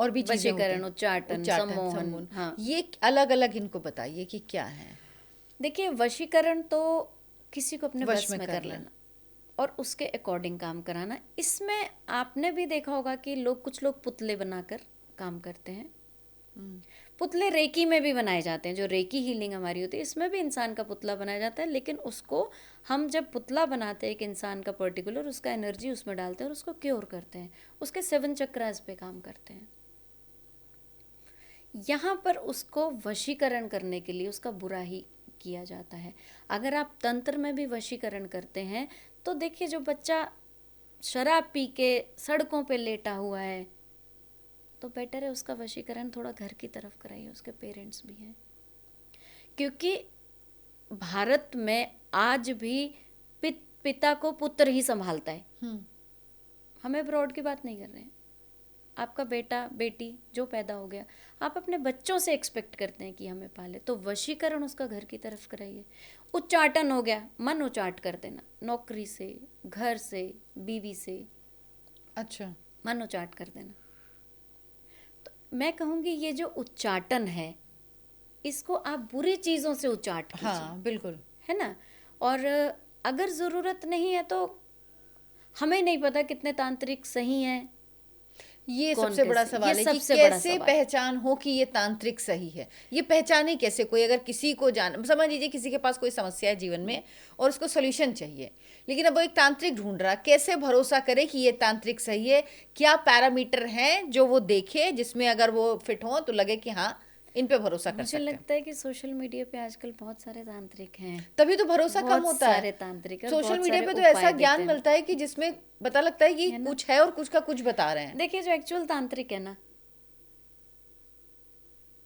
और भी चीजें होती वशीकरण, हैं। उच्चाटन, सम्मोहन। सम्मोहन। हाँ, ये अलग अलग इनको बताइए कि क्या है। देखिए वशीकरण तो किसी को अपने वश बस में में कर कर लेना और उसके अकॉर्डिंग काम कराना। इसमें आपने भी देखा होगा कि कुछ लोग पुतले बनाकर काम करते हैं। पुतले रेकी में भी बनाए जाते हैं, जो रेकी हीलिंग हमारी होती है इसमें भी इंसान का पुतला बनाया जाता है, लेकिन उसको हम जब पुतला बनाते हैं एक इंसान का पर्टिकुलर, उसका एनर्जी उसमें डालते हैं और उसको क्योर करते हैं, उसके 7 चक्रास पे काम करते हैं। यहाँ पर उसको वशीकरण करने के लिए उसका बुरा ही किया जाता है। अगर आप तंत्र में भी वशीकरण करते हैं तो देखिए, जो बच्चा शराब पी के सड़कों पे लेटा हुआ है तो बेटर है उसका वशीकरण थोड़ा घर की तरफ कराइए, उसके पेरेंट्स भी हैं। क्योंकि भारत में आज भी पिता को पुत्र ही संभालता है। हम अब्रॉड की बात नहीं कर रहे हैं। आपका बेटा बेटी जो पैदा हो गया, आप अपने बच्चों से एक्सपेक्ट करते हैं कि हमें पाले, तो वशीकरण उसका घर की तरफ कराइए। उच्चाटन हो गया, मन उच्चाट कर देना, नौकरी से, घर से, बीवी से अच्छा। मन उच्चाट कर देना। तो मैं कहूँगी ये जो उच्चाटन है इसको आप बुरी चीज़ों से उच्चाट कीजिए। हाँ बिल्कुल, है ना। और अगर ज़रूरत नहीं है तो हमें नहीं पता कितने तांत्रिक सही हैं। ये कौन सबसे बड़ा कैसे, सवाल ये है कि सबसे बड़ा कैसे सवाल है। पहचान हो कि ये तांत्रिक सही है। ये पहचाने कैसे? कोई अगर किसी को जान, समझ लीजिए किसी के पास कोई समस्या है जीवन में और उसको सोल्यूशन चाहिए, लेकिन अब वो एक तांत्रिक ढूंढ रहा, कैसे भरोसा करे कि ये तांत्रिक सही है? क्या पैरामीटर हैं जो वो देखे जिसमें अगर वो फिट हो तो लगे कि हाँ इन पे भरोसा कर मुझे सकते हैं? लगता है कि सोशल मीडिया पे आजकल बहुत सारे तांत्रिक हैं, तभी तो भरोसा कम बहुत होता सारे है। तांत्रिक और सोशल बहुत मीडिया सारे पे तो उपाय ऐसा देते ज्ञान हैं। मिलता है कि जिसमें पता लगता है कि है ना? कुछ है और कुछ का कुछ बता रहे हैं। देखिए, जो एक्चुअल तांत्रिक है ना,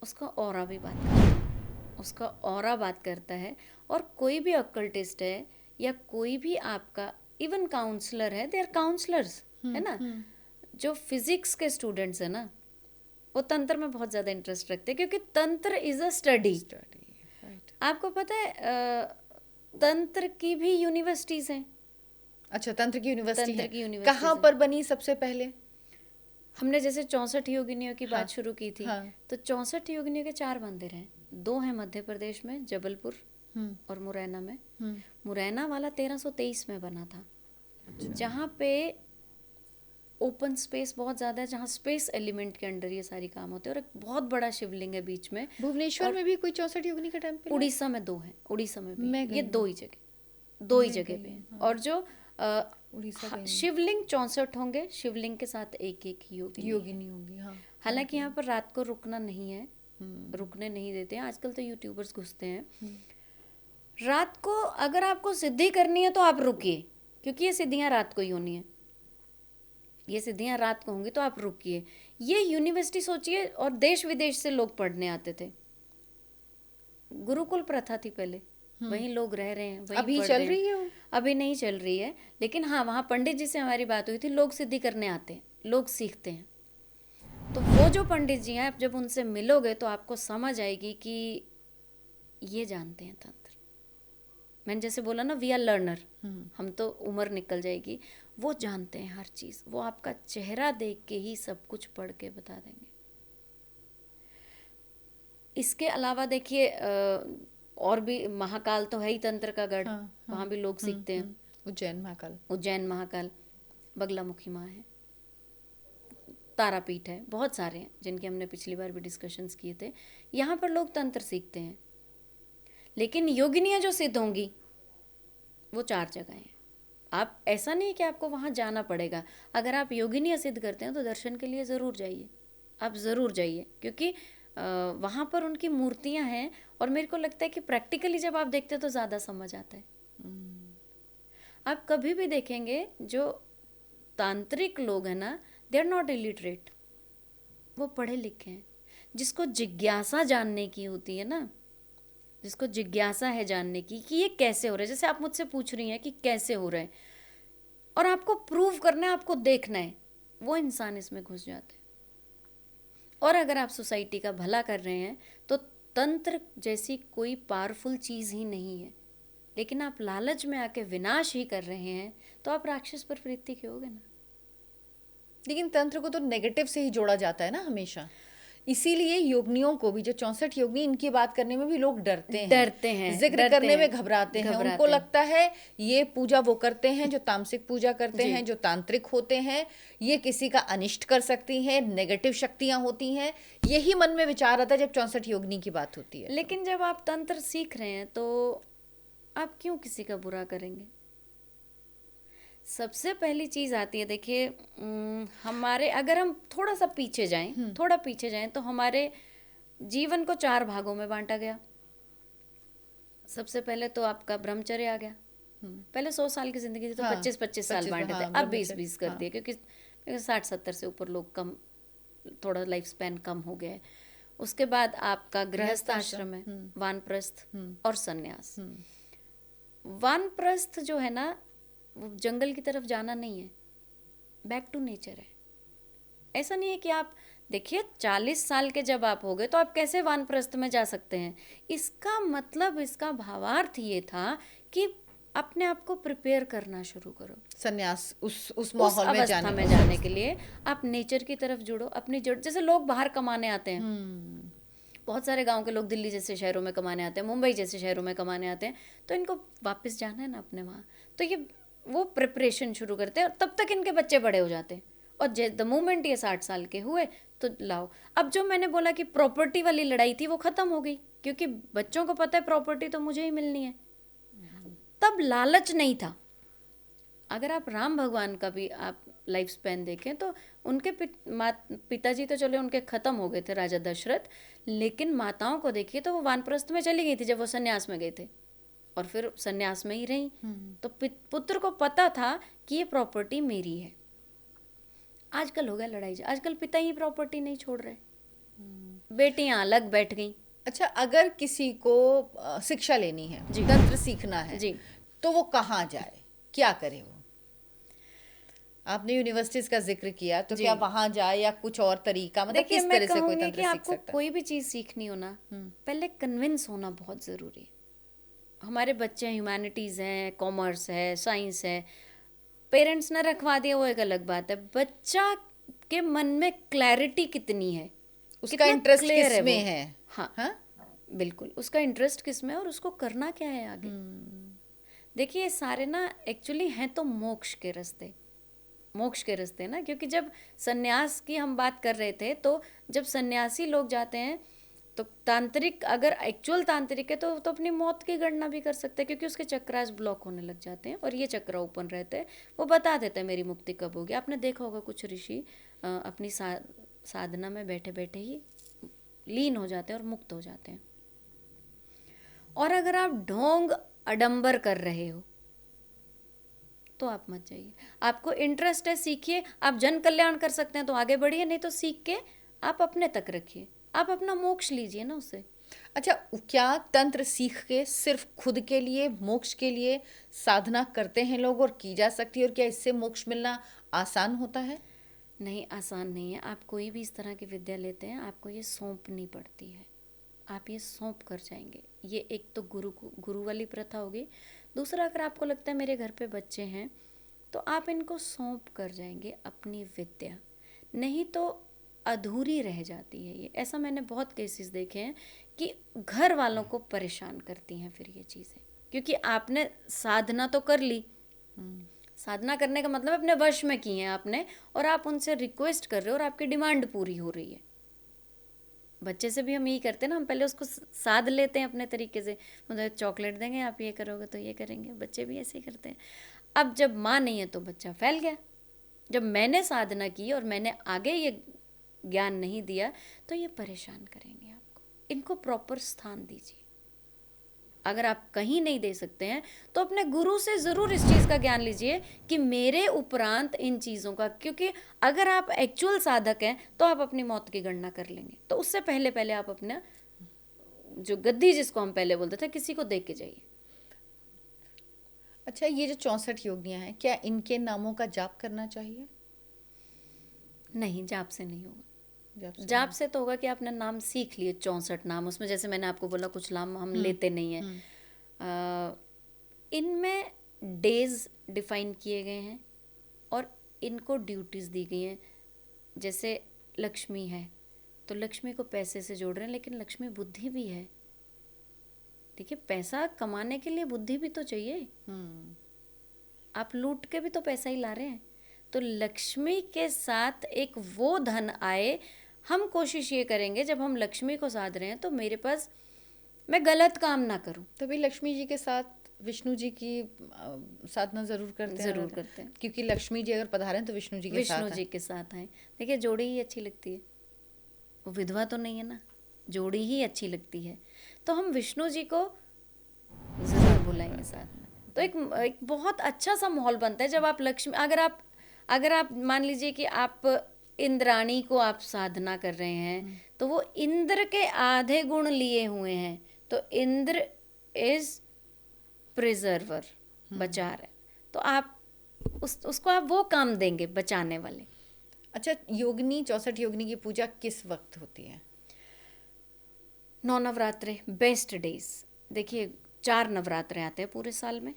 उसका ऑरा भी बात करता है, उसका ऑरा बात करता है। और कोई भी ऑकल्टिस्ट है या कोई भी आपका इवन काउंसलर है, दे आर काउंसलर्स, है ना। जो फिजिक्स के स्टूडेंट्स है ना, वो तंत्र में बहुत ज़्यादा इंटरेस्ट रखते हैं, क्योंकि तंत्र इज अ स्टडी। राइट। आपको पता है तंत्र की भी यूनिवर्सिटीज़ हैं। अच्छा, तंत्र की यूनिवर्सिटी तंत्र है। की यूनिवर्सिटीज कहाँ हैं। पर बनी सबसे पहले? हमने जैसे 64 योगिनियों की हाँ, बात शुरू की थी, हाँ। तो 64 योगिनियों के 4 मंदिर हैं। 2 हैं मध्य प्रदेश में, जबलपुर और मुरैना में। मुरैना वाला 1323 में बना था। जहाँ पे ओपन स्पेस बहुत ज़्यादा है, जहाँ स्पेस एलिमेंट के अंडर ये सारी काम होते हैं, और एक बहुत बड़ा शिवलिंग है बीच में। भुवनेश्वर में भी कोई 64 योगिनी का टेम्पल है? उड़ीसा में 2 हैं, उड़ीसा में भी मैं हैं। ये गई 2 ही जगह, 2 ही मैं जगह गई पे हैं। हूँ, और जो उड़ीसा गई हूँ। शिवलिंग 64 होंगे, शिवलिंग के साथ एक एक योगिनी है। योगिनी होंगी, हाँ। हालांकि यहाँ पर रात को रुकना नहीं है, रुकने नहीं देते हैं। आजकल तो यूट्यूबर्स घुसते हैं। रात को अगर आपको सिद्धि करनी है तो आप रुकिए, क्योंकि ये सिद्धियाँ रात को ही होनी है। ये सिद्धियाँ रात को होंगी तो आप रुकिए। ये यूनिवर्सिटी सोचिए, और देश विदेश से लोग पढ़ने आते थे। गुरुकुल प्रथा थी पहले, वहीं लोग रह रहे हैं, वहीं अभी पढ़ चल रहे रही हैं। है वो? अभी नहीं चल रही है, लेकिन हाँ, वहाँ पंडित जी से हमारी बात हुई थी। लोग सिद्धि करने आते हैं, लोग सीखते हैं। तो वो जो पंडित जी हैं, आप जब उनसे मिलोगे तो आपको समझ आएगी कि ये जानते हैं तंत्र। मैंने जैसे बोला ना, वी आर लर्नर, हम तो उम्र निकल जाएगी। वो जानते हैं हर चीज़, वो आपका चेहरा देख के ही सब कुछ पढ़ के बता देंगे। इसके अलावा देखिए, और भी महाकाल तो है ही तंत्र का गढ़, वहाँ भी लोग सीखते हैं। उज्जैन महाकाल। उज्जैन महाकाल, बगलामुखी माँ है, तारापीठ है, बहुत सारे हैं जिनके हमने पिछली बार भी डिस्कशंस किए थे। यहाँ पर लोग तंत्र सीखते हैं। लेकिन योगिनियाँ जो सिद्ध होंगी वो 4 जगह हैं। आप, ऐसा नहीं कि आपको वहाँ जाना पड़ेगा। अगर आप योगिनियाँ सिद्ध करते हैं तो दर्शन के लिए ज़रूर जाइए, आप ज़रूर जाइए, क्योंकि वहाँ पर उनकी मूर्तियाँ हैं। और मेरे को लगता है कि प्रैक्टिकली जब आप देखते हैं तो ज़्यादा समझ आता है। आप कभी भी देखेंगे जो तांत्रिक लोग हैं ना, दे आर नॉट इलिटरेट, वो पढ़े लिखे हैं। जिसको जिज्ञासा जानने की होती है ना, जिसको जिज्ञासा है जानने की कि ये कैसे हो रहा है, जैसे आप मुझसे पूछ रही हैं कि कैसे हो रहा है, और आपको प्रूव करना है, आपको देखना है, वो इंसान इसमें घुस जाते हैं। और अगर आप सोसाइटी का भला कर रहे हैं तो तंत्र जैसी कोई पावरफुल चीज़ ही नहीं है। लेकिन आप लालच में आके विनाश ही कर रहे हैं तो आप राक्षस पर वृत्ति के होगे ना। लेकिन तंत्र को तो नेगेटिव से ही जोड़ा जाता है ना हमेशा, इसीलिए योगिनियों को भी, जो 64 योगिनी, इनकी बात करने में भी लोग डरते हैं, जिक्र डरते करने में हैं, घबराते हैं। उनको घबराते हैं। लगता है ये पूजा वो करते हैं जो तामसिक पूजा करते जी। हैं, जो तांत्रिक होते हैं, ये किसी का अनिष्ट कर सकती हैं, नेगेटिव शक्तियां होती हैं। यही मन में विचार आता है जब 64 योगिनी की बात होती है। लेकिन जब आप तंत्र सीख रहे हैं तो आप क्यों किसी का बुरा करेंगे? सबसे पहली चीज आती है, देखिए, हमारे, अगर हम थोड़ा सा पीछे जाएं, थोड़ा पीछे जाएं, तो हमारे जीवन को 4 भागों में बांटा गया। सबसे पहले तो आपका ब्रह्मचर्य आ गया। पहले 100 साल की जिंदगी थी तो हाँ, 25-25 साल 25, बांटे थे, हाँ, अब 20-20 कर हाँ। दिए, क्योंकि 60-70 से ऊपर लोग कम, थोड़ा लाइफ स्पैन कम हो गया है। उसके बाद आपका गृहस्थ आश्रम है, वानप्रस्थ और सन्यास। वानप्रस्थ जो है ना, वो जंगल की तरफ जाना नहीं है, बैक टू नेचर है। ऐसा नहीं है कि आप, देखिए, 40 साल के जब आप हो गए तो आप कैसे वानप्रस्थ में जा सकते हैं? इसका मतलब, इसका भावार्थ ये था कि अपने आप को प्रिपेयर करना शुरू करो सन्यास, उस उस माहौल में अवस्था में जाने के लिए। आप नेचर की तरफ जुड़ो, अपनी जड़। जैसे लोग बाहर कमाने आते हैं, बहुत सारे गांव के लोग दिल्ली जैसे शहरों में कमाने आते हैं, मुंबई जैसे शहरों में कमाने आते हैं, तो इनको वापस जाना है ना अपने वहाँ, तो ये वो प्रिपरेशन शुरू करते हैं और तब तक इनके बच्चे बड़े हो जाते हैं। और द मोमेंट ये 60 साल के हुए तो लाओ। अब जो मैंने बोला कि प्रॉपर्टी वाली लड़ाई थी वो खत्म हो गई, क्योंकि बच्चों को पता है प्रॉपर्टी तो मुझे ही मिलनी है। तब लालच नहीं था। अगर आप राम भगवान का भी आप लाइफ स्पैन देखें तो उनके पिताजी तो चले, उनके खत्म हो गए थे, राजा दशरथ, लेकिन माताओं को देखिए तो वो वानप्रस्थ में चली गई थी जब वो सन्यास में गए थे, और फिर सन्यास में ही रही। तो पुत्र को पता था कि ये प्रॉपर्टी मेरी है। आजकल हो गया लड़ाई, आजकल पिता ही प्रॉपर्टी नहीं छोड़ रहे, बेटियां अलग बैठ गई। अच्छा, अगर किसी को शिक्षा लेनी है, जी। तंत्र सीखना है, जी। तो वो कहाँ जाए, क्या करे वो? आपने यूनिवर्सिटीज का जिक्र किया, तो क्या वहां जाए या कुछ और तरीका, मतलब देखिए, किस मैं तरह से कोई कहूँगी तंत्र कि सीख आपको सकता है? कोई भी चीज़ सीखनी हो ना, पहले कन्विंस होना बहुत ज़रूरी है। हमारे बच्चे ह्यूमैनिटीज़ हैं, कॉमर्स है, साइंस है, पेरेंट्स ने रखवा दिया वो एक अलग बात है। बच्चा के मन में क्लैरिटी कितनी है, उसका कितना इंटरेस्ट क्लियर किस में वो। है? हाँ, हाँ? बिल्कुल, उसका इंटरेस्ट किस में है और उसको करना क्या है आगे। देखिए, ये सारे ना एक्चुअली हैं तो मोक्ष के रास्ते, मोक्ष के रास्ते ना, क्योंकि जब सन्यास की हम बात कर रहे थे, तो जब सन्यासी लोग जाते हैं तो तांत्रिक, अगर एक्चुअल तांत्रिक है तो अपनी मौत की गणना भी कर सकते हैं, क्योंकि उसके चक्रास ब्लॉक होने लग जाते हैं और ये चक्र ओपन रहते हैं। वो बता देते हैं मेरी मुक्ति कब होगी। आपने देखा होगा कुछ ऋषि अपनी साधना में बैठे बैठे ही लीन हो जाते हैं और मुक्त हो जाते हैं। और अगर आप ढोंग अडंबर कर रहे हो तो आप मत जाइए। आपको इंटरेस्ट है, सीखिए। आप जन कल्याण कर सकते हैं तो आगे बढ़िए, नहीं तो सीख के आप अपने तक रखिए, आप अपना मोक्ष लीजिए ना उससे। अच्छा, क्या तंत्र सीख के सिर्फ खुद के लिए, मोक्ष के लिए साधना करते हैं लोग, और की जा सकती है? और क्या इससे मोक्ष मिलना आसान होता है? नहीं, आसान नहीं है। आप कोई भी इस तरह की विद्या लेते हैं, आपको ये सौंपनी पड़ती है। आप ये सौंप कर जाएंगे। ये एक तो गुरु वाली प्रथा होगी। दूसरा, अगर आपको लगता है मेरे घर पे बच्चे हैं तो आप इनको सौंप कर जाएंगे अपनी विद्या, नहीं तो अधूरी रह जाती है ये। ऐसा मैंने बहुत केसेस देखे हैं कि घर वालों को परेशान करती हैं फिर ये चीज़ें, क्योंकि आपने साधना तो कर ली। साधना करने का मतलब अपने वश में की है आपने, और आप उनसे रिक्वेस्ट कर रहे हो और आपकी डिमांड पूरी हो रही है। बच्चे से भी हम यही करते हैं ना, हम पहले उसको साध लेते हैं अपने तरीके से, मतलब चॉकलेट देंगे, आप ये करोगे तो ये करेंगे। बच्चे भी ऐसे ही करते हैं। अब जब माँ नहीं है तो बच्चा फैल गया। जब मैंने साधना की और मैंने आगे ये ज्ञान नहीं दिया तो ये परेशान करेंगे आपको। इनको प्रॉपर स्थान दीजिए। अगर आप कहीं नहीं दे सकते हैं तो अपने गुरु से ज़रूर इस चीज़ का ज्ञान लीजिए कि मेरे उपरांत इन चीज़ों का, क्योंकि अगर आप एक्चुअल साधक हैं तो आप अपनी मौत की गणना कर लेंगे। तो उससे पहले पहले आप अपना जो गद्दी, जिसको हम पहले बोलते थे, किसी को दे के जाइए। अच्छा, ये जो 64 योगिनियाँ हैं, क्या इनके नामों का जाप करना चाहिए? नहीं, जाप से नहीं होगा। जाप से तो होगा कि आपने नाम सीख लिए, 64 नाम। उसमें जैसे मैंने आपको बोला कुछ नाम हम लेते नहीं हैं। इनमें डेज डिफाइन किए गए हैं और इनको ड्यूटीज दी गई हैं। जैसे लक्ष्मी है तो लक्ष्मी को पैसे से जोड़ रहे हैं, लेकिन लक्ष्मी बुद्धि भी है। देखिए, पैसा कमाने के लिए बुद्धि भी तो चाहिए। आप लूट के भी तो पैसा ही ला रहे हैं। तो लक्ष्मी के साथ एक वो धन आए, हम कोशिश ये करेंगे जब हम लक्ष्मी को साध रहे हैं तो मेरे पास, मैं गलत काम ना करूं। तभी लक्ष्मी जी के साथ विष्णु जी की साधना जरूर करते हैं। जरूर करते हैं, क्योंकि लक्ष्मी जी अगर पधारे तो विष्णु जी के साथ विष्णु जी के साथ आए। देखिए, जोड़ी ही अच्छी लगती है, वो विधवा तो नहीं है ना, जोड़ी ही अच्छी लगती है। तो हम विष्णु जी को जरूर बुलाएंगे साथ में। तो एक बहुत अच्छा सा माहौल बनता है जब आप लक्ष्मी, अगर आप मान लीजिए कि आप इंद्राणी को आप साधना कर रहे हैं तो वो इंद्र के आधे गुण लिए हुए हैं। तो इंद्र इज प्रिजर्वर, बचा रहे, तो आप उसको आप वो काम देंगे, बचाने वाले। अच्छा, योगिनी 64 योगिनी की पूजा किस वक्त होती है? 9 नवरात्रे बेस्ट डेज। देखिए, 4 नवरात्रे आते हैं पूरे साल में,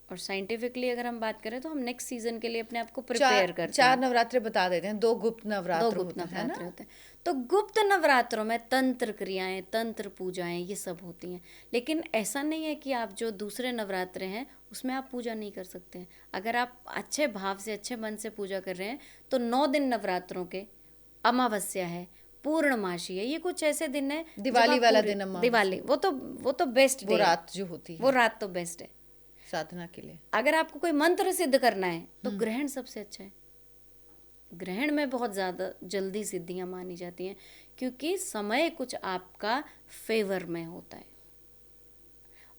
और साइंटिफिकली अगर हम बात करें तो हम नेक्स्ट सीजन के लिए अपने आप को प्रिपेयर करते हैं। 4 नवरात्रे बता देते हैं, 2 गुप्त नवरात्र होते हैं। तो गुप्त नवरात्रों में तंत्र क्रियाएं, तंत्र पूजाएं, ये सब होती हैं। लेकिन ऐसा नहीं है कि आप जो दूसरे नवरात्रे हैं उसमें आप पूजा नहीं कर सकते हैं। अगर आप अच्छे भाव से, अच्छे मन से पूजा कर रहे हैं तो 9 दिन नवरात्रों के, अमावस्या है, पूर्णमासी है, ये कुछ ऐसे दिन है। दिवाली वाला दिन, दिवाली, वो तो बेस्ट डे, वो रात जो होती है, वो रात तो बेस्ट है साधना के लिए। अगर आपको कोई मंत्र सिद्ध करना है तो ग्रहण सबसे अच्छा है। ग्रहण में बहुत ज़्यादा जल्दी सिद्धियां मानी जाती हैं, क्योंकि समय कुछ आपका फेवर में होता है।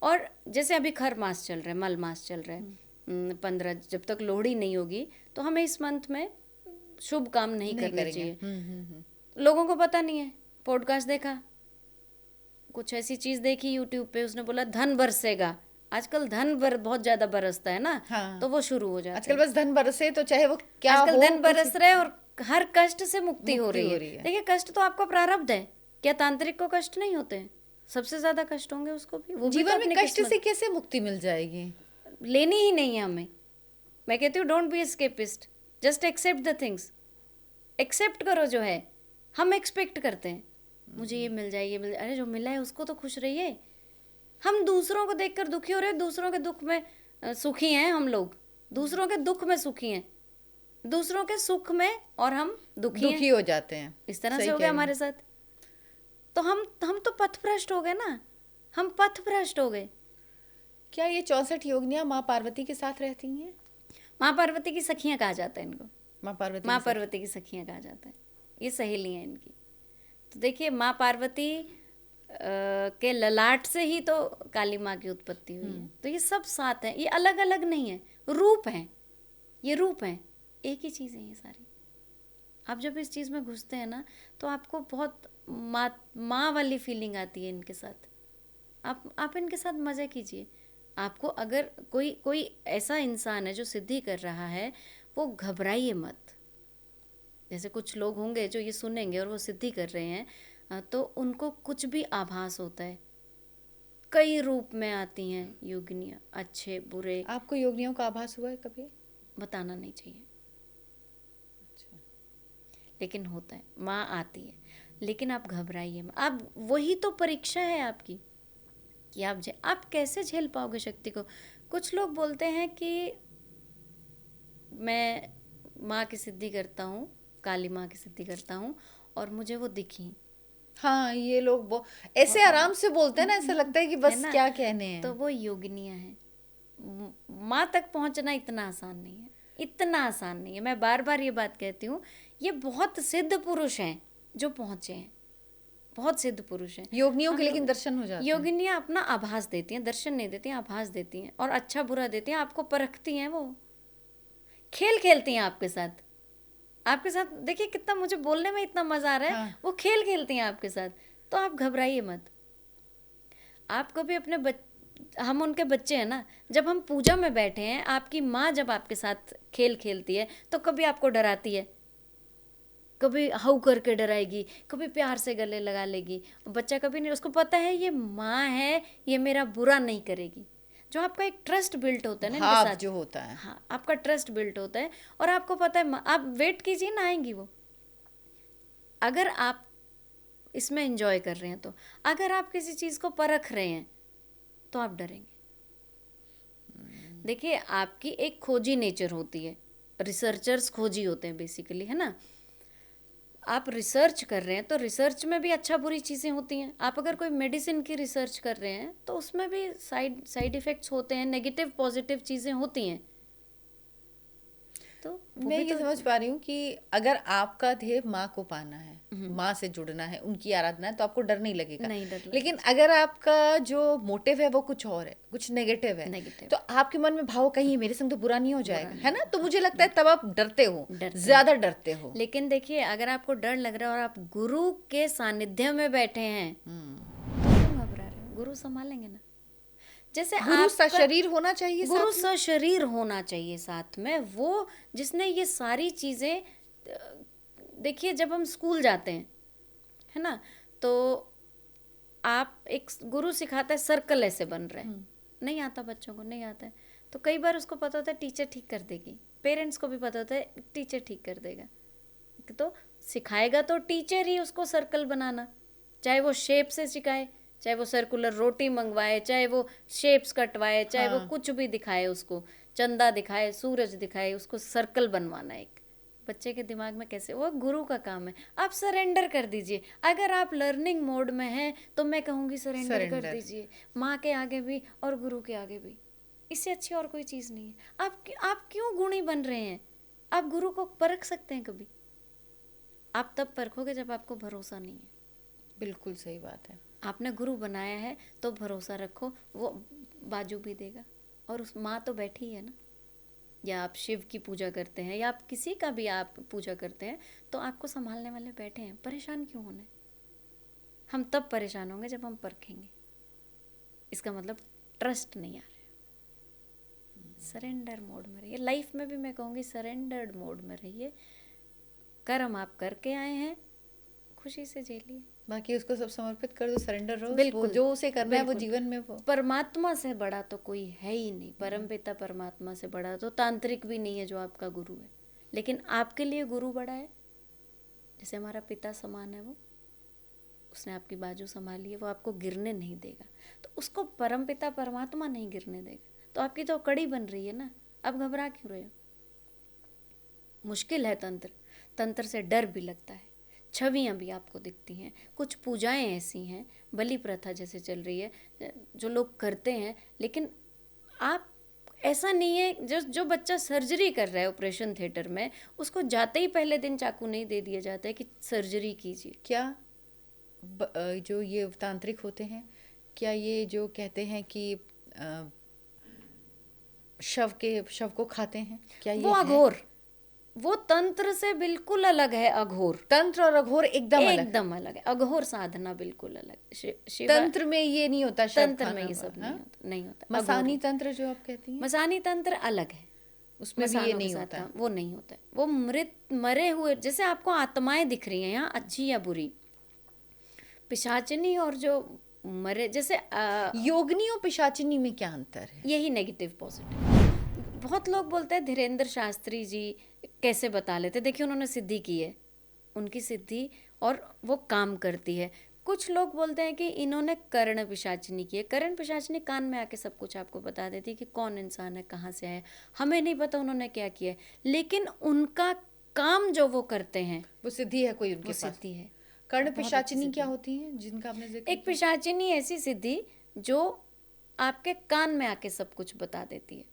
और जैसे अभी खर मास चल रहा है, मल मास चल रहा है, 15, जब तक लोहड़ी नहीं होगी तो हमें इस मंथ में शुभ काम नहीं करने चाहिए। लोगों को पता नहीं है। पॉडकास्ट देखा, कुछ ऐसी चीज देखी यूट्यूब पे, उसने बोला धन बरसेगा। आजकल धन बहुत ज्यादा बरसता है ना। हाँ। तो वो शुरू हो जाता है। आजकल बस धन बरसे तो चाहे वो क्या हो, आजकल धन बरस रहे और हर कष्ट से मुक्ति हो रही है। देखिए, कष्ट तो आपका प्रारब्ध है। क्या तांत्रिक को कष्ट नहीं होते हैं? सबसे ज्यादा कष्ट होंगे उसको भी। वो जीवन भी तो में कष्ट से कैसे मुक्ति मिल जाएगी? लेनी ही नहीं है हमें। मैं कहती हूँ don't be escapist, just accept the things. Accept करो जो है। हम एक्सपेक्ट करते हैं मुझे ये मिल जाए, ये मिल जाए। अरे जो मिला है उसको तो खुश रहिए। हम दूसरों को देखकर दुखी हो रहे हैं, दूसरों के दुख में सुखी हैं। हम लोग दूसरों के दुख में सुखी हैं, दूसरों के सुख में और हम दुखी हो जाते हैं। इस तरह से हो गया हमारे साथ। तो हम तो पथभ्रष्ट हो गए ना, हम पथभ्रष्ट हो गए। क्या ये 64 योगिनियां माँ पार्वती के साथ रहती हैं? माँ पार्वती की सखियां कहा जाता है इनको। माँ पार्वती की सखियां कहा जाता है। ये सहेलियां इनकी। तो देखिए, माँ पार्वती के ललाट से ही तो काली माँ की उत्पत्ति हुई है। तो ये सब साथ हैं, ये अलग अलग नहीं है, रूप हैं। ये रूप हैं, एक ही चीज़ है ये सारी। आप जब इस चीज़ में घुसते हैं ना तो आपको बहुत माँ वाली फीलिंग आती है इनके साथ। आप इनके साथ मज़े कीजिए। आपको अगर कोई ऐसा इंसान है जो सिद्धि कर रहा है, वो घबराइए मत। जैसे कुछ लोग होंगे जो ये सुनेंगे और वो सिद्धि कर रहे हैं, तो उनको कुछ भी आभास होता है। कई रूप में आती हैं योगिनियाँ, अच्छे बुरे। आपको योगिनियों का आभास हुआ है कभी? बताना नहीं चाहिए। अच्छा। लेकिन होता है, माँ आती है। लेकिन आप घबराइए मत। आप, वही तो परीक्षा है आपकी कि आप कैसे झेल पाओगे शक्ति को। कुछ लोग बोलते हैं कि मैं माँ की सिद्धि करता हूँ, काली माँ की सिद्धि करता हूँ और मुझे वो दिखी। हाँ, ये लोग ऐसे आराम से बोलते हैं ना, ऐसा लगता है कि बस क्या कहने हैं। तो वो योगिनियाँ हैं। माँ तक पहुँचना इतना आसान नहीं है, इतना आसान नहीं है। मैं बार बार ये बात कहती हूँ, ये बहुत सिद्ध पुरुष हैं जो पहुँचे हैं, बहुत सिद्ध पुरुष हैं। योगिनियों के लेकिन दर्शन हो जाते हैं। योगिनियाँ अपना आभास देती हैं, दर्शन नहीं देती हैं, आभास देती हैं और अच्छा बुरा देती हैं। आपको परखती हैं, वो खेल खेलती हैं आपके साथ। देखिए कितना, मुझे बोलने में इतना मजा आ रहा है। हाँ। वो खेल खेलती हैं आपके साथ। तो आप घबराइए मत। आप कभी अपने हम उनके बच्चे हैं ना, जब हम पूजा में बैठे हैं, आपकी माँ जब आपके साथ खेल खेलती है तो कभी आपको डराती है, कभी हाउ करके डराएगी, कभी प्यार से गले लगा लेगी। बच्चा कभी नहीं, उसको पता है ये माँ है, ये मेरा बुरा नहीं करेगी। जो आपका एक ट्रस्ट बिल्ट होता है ना इनके साथ, जो होता है। हाँ, आपका ट्रस्ट बिल्ट होता है और आपको पता है, आप वेट कीजिए ना, आएंगी वो। अगर आप इसमें एंजॉय कर रहे हैं तो, अगर आप किसी चीज़ को परख रहे हैं तो आप डरेंगे। देखिए, आपकी एक खोजी नेचर होती है, रिसर्चर्स खोजी होते हैं बेसिकली, है ना। आप रिसर्च कर रहे हैं तो रिसर्च में भी अच्छा बुरी चीज़ें होती हैं। आप अगर कोई मेडिसिन की रिसर्च कर रहे हैं तो उसमें भी साइड इफ़ेक्ट्स होते हैं, नेगेटिव पॉजिटिव चीज़ें होती हैं। तो वो मैं भी ये तो समझ पा रही हूँ कि अगर आपका ध्येय माँ को पाना है, माँ से जुड़ना है, उनकी आराधना है, तो आपको डर नहीं लगेगा। नहीं डर लगेगा। लेकिन अगर आपका जो मोटिव है वो कुछ और है, कुछ नेगेटिव है, नेगेटिव तो आपके मन में भाव कहीं मेरे संग तो बुरा नहीं हो जाएगा, नहीं है ना। तो मुझे लगता है तब आप डरते हो, डरते ज्यादा डरते हो। लेकिन देखिए, अगर आपको डर लग रहा है और आप गुरु के सानिध्य में बैठे हैं तो क्यों घबरा रहे हो? गुरु संभालेंगे ना। जैसे गुरु सा आपका शरीर होना चाहिए गुरु साथ में। सशरीर होना चाहिए साथ में, वो जिसने ये सारी चीज़ें देखिए, जब हम स्कूल जाते हैं, है ना, तो आप एक गुरु सिखाता है सर्कल ऐसे बन रहे हैं, नहीं आता बच्चों को, नहीं आता है, तो कई बार उसको पता होता है टीचर ठीक कर देगी, पेरेंट्स को भी पता होता है टीचर ठीक कर देगा, तो सिखाएगा तो टीचर ही उसको सर्कल बनाना, चाहे वो शेप से सिखाए, चाहे वो सर्कुलर रोटी मंगवाए, चाहे वो शेप्स कटवाए, चाहे वो कुछ भी दिखाए, उसको चंदा दिखाए, सूरज दिखाए, उसको सर्कल बनवाना एक बच्चे के दिमाग में कैसे, वो गुरु का काम है। आप सरेंडर कर दीजिए। अगर आप लर्निंग मोड में हैं तो मैं कहूँगी सरेंडर कर दीजिए, माँ के आगे भी और गुरु के आगे भी। इससे अच्छी और कोई चीज़ नहीं है। आप क्यों गुणी बन रहे हैं? आप गुरु को परख सकते हैं कभी? आप तब परखोगे जब आपको भरोसा नहीं है। बिल्कुल सही बात है। आपने गुरु बनाया है तो भरोसा रखो, वो बाजू भी देगा। और उस माँ तो बैठी है ना, या आप शिव की पूजा करते हैं या आप किसी का भी आप पूजा करते हैं, तो आपको संभालने वाले बैठे हैं। परेशान क्यों होना है? हम तब परेशान होंगे जब हम परखेंगे। इसका मतलब ट्रस्ट नहीं आ रहा है। सरेंडर मोड में रहिए। लाइफ में भी मैं कहूँगी सरेंडर्ड मोड में रहिए। कर्म आप करके आए हैं, खुशी से झेलिए, बाकी उसको सब समर्पित कर दो, सरेंडर रहो। बिल्कुल, वो जो उसे करना है वो बिल्कुल। जीवन में वो। परमात्मा से बड़ा तो कोई है ही नहीं। परमपिता परमात्मा से बड़ा तो तांत्रिक भी नहीं है जो आपका गुरु है। लेकिन आपके लिए गुरु बड़ा है। जैसे हमारा पिता समान है, वो उसने आपकी बाजू संभाली है, वो आपको गिरने नहीं देगा। तो उसको परमपिता परमात्मा नहीं गिरने देगा। तो आपकी तो कड़ी बन रही है ना, अब घबरा क्यों रहे हो? मुश्किल है तंत्र, तंत्र से डर भी लगता है, छवियाँ भी आपको दिखती हैं, कुछ पूजाएं ऐसी हैं, बलि प्रथा जैसे चल रही है जो लोग करते हैं। लेकिन आप, ऐसा नहीं है, जो बच्चा सर्जरी कर रहा है ऑपरेशन थिएटर में, उसको जाते ही पहले दिन चाकू नहीं दे दिया जाता है कि सर्जरी कीजिए। क्या जो ये तांत्रिक होते हैं, क्या ये जो कहते हैं कि शव को खाते हैं, क्या ये वो अघोर, वो तंत्र से बिल्कुल अलग है। अघोर, तंत्र और अघोर एकदम अलग है। अघोर साधना बिल्कुल अलग। तंत्र में ये नहीं होता, तंत्र में ये सब नहीं होता। मसानी तंत्र जो आप कहती हैं, मसानी तंत्र अलग है, उसमें भी ये नहीं होता। वो नहीं होता है। वो मरे हुए, जैसे आपको आत्माएं दिख रही हैं यहाँ, अच्छी या बुरी, पिशाचिनी और जो मरे, जैसे योगिनी और पिशाचिनी में क्या अंतर है? यही नेगेटिव पॉजिटिव। बहुत लोग बोलते हैं धीरेन्द्र शास्त्री जी कैसे बता लेते। देखिए, उन्होंने सिद्धि की है, उनकी सिद्धि और वो काम करती है। कुछ लोग बोलते हैं कि इन्होंने कर्ण पिशाचिनी की है। कर्ण पिशाचिनी कान में आके सब कुछ आपको बता देती है कि कौन इंसान है, कहाँ से आया। हमें नहीं पता उन्होंने क्या किया है, लेकिन उनका काम जो वो करते हैं वो सिद्धि है, कोई उनके पास सिद्धि है। कर्ण पिशाचिनी क्या होती है जिनका आपने जिक्र? एक पिशाचिनी ऐसी सिद्धि जो आपके कान में आके सब कुछ बता देती है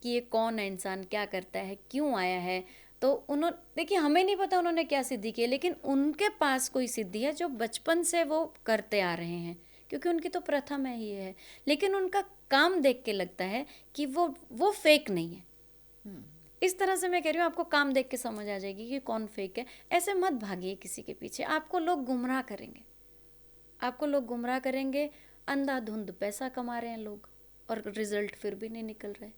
कि ये कौन है इंसान, क्या करता है, क्यों आया है। तो उन्होंने, देखिए, हमें नहीं पता उन्होंने क्या सिद्धि की है, लेकिन उनके पास कोई सिद्धि है जो बचपन से वो करते आ रहे हैं, क्योंकि उनकी तो प्रथा में ही है। लेकिन उनका काम देख के लगता है कि वो फेक नहीं है। इस तरह से मैं कह रही हूँ, आपको काम देख के समझ आ जाएगी कि कौन फेक है। ऐसे मत भागिए किसी के पीछे, आपको लोग गुमराह करेंगे, अंधाधुंध पैसा कमा रहे हैं लोग और रिजल्ट फिर भी नहीं निकल रहे।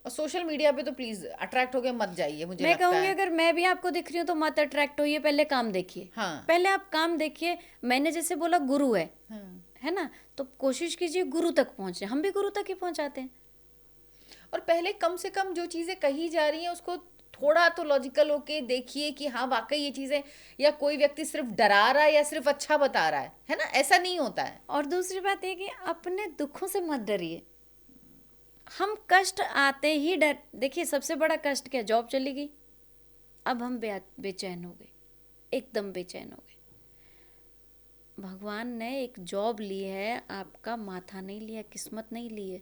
और सोशल मीडिया पे तो प्लीज अट्रैक्ट हो गए मत जाइए। मुझे मैं कहूँगी, अगर मैं भी आपको दिख रही हूँ तो मत अट्रैक्ट होइए, पहले काम देखिए। हाँ। पहले आप काम देखिए। मैंने जैसे बोला गुरु है ना, तो कोशिश कीजिए गुरु तक पहुँचे। हम भी गुरु तक ही पहुँचाते हैं। और पहले कम से कम जो चीजें कही जा रही हैं उसको थोड़ा तो लॉजिकल होके देखिए कि हाँ वाकई ये चीजें, या कोई व्यक्ति सिर्फ डरा रहा है या सिर्फ अच्छा बता रहा है ना, ऐसा नहीं होता है। और दूसरी बात ये कि अपने दुखों से मत डरिए। हम कष्ट आते ही डर, देखिए सबसे बड़ा कष्ट क्या, जॉब चली गई, अब हम बेचैन हो गए, एकदम बेचैन हो गए। भगवान ने एक जॉब ली है, आपका माथा नहीं लिया, किस्मत नहीं ली है।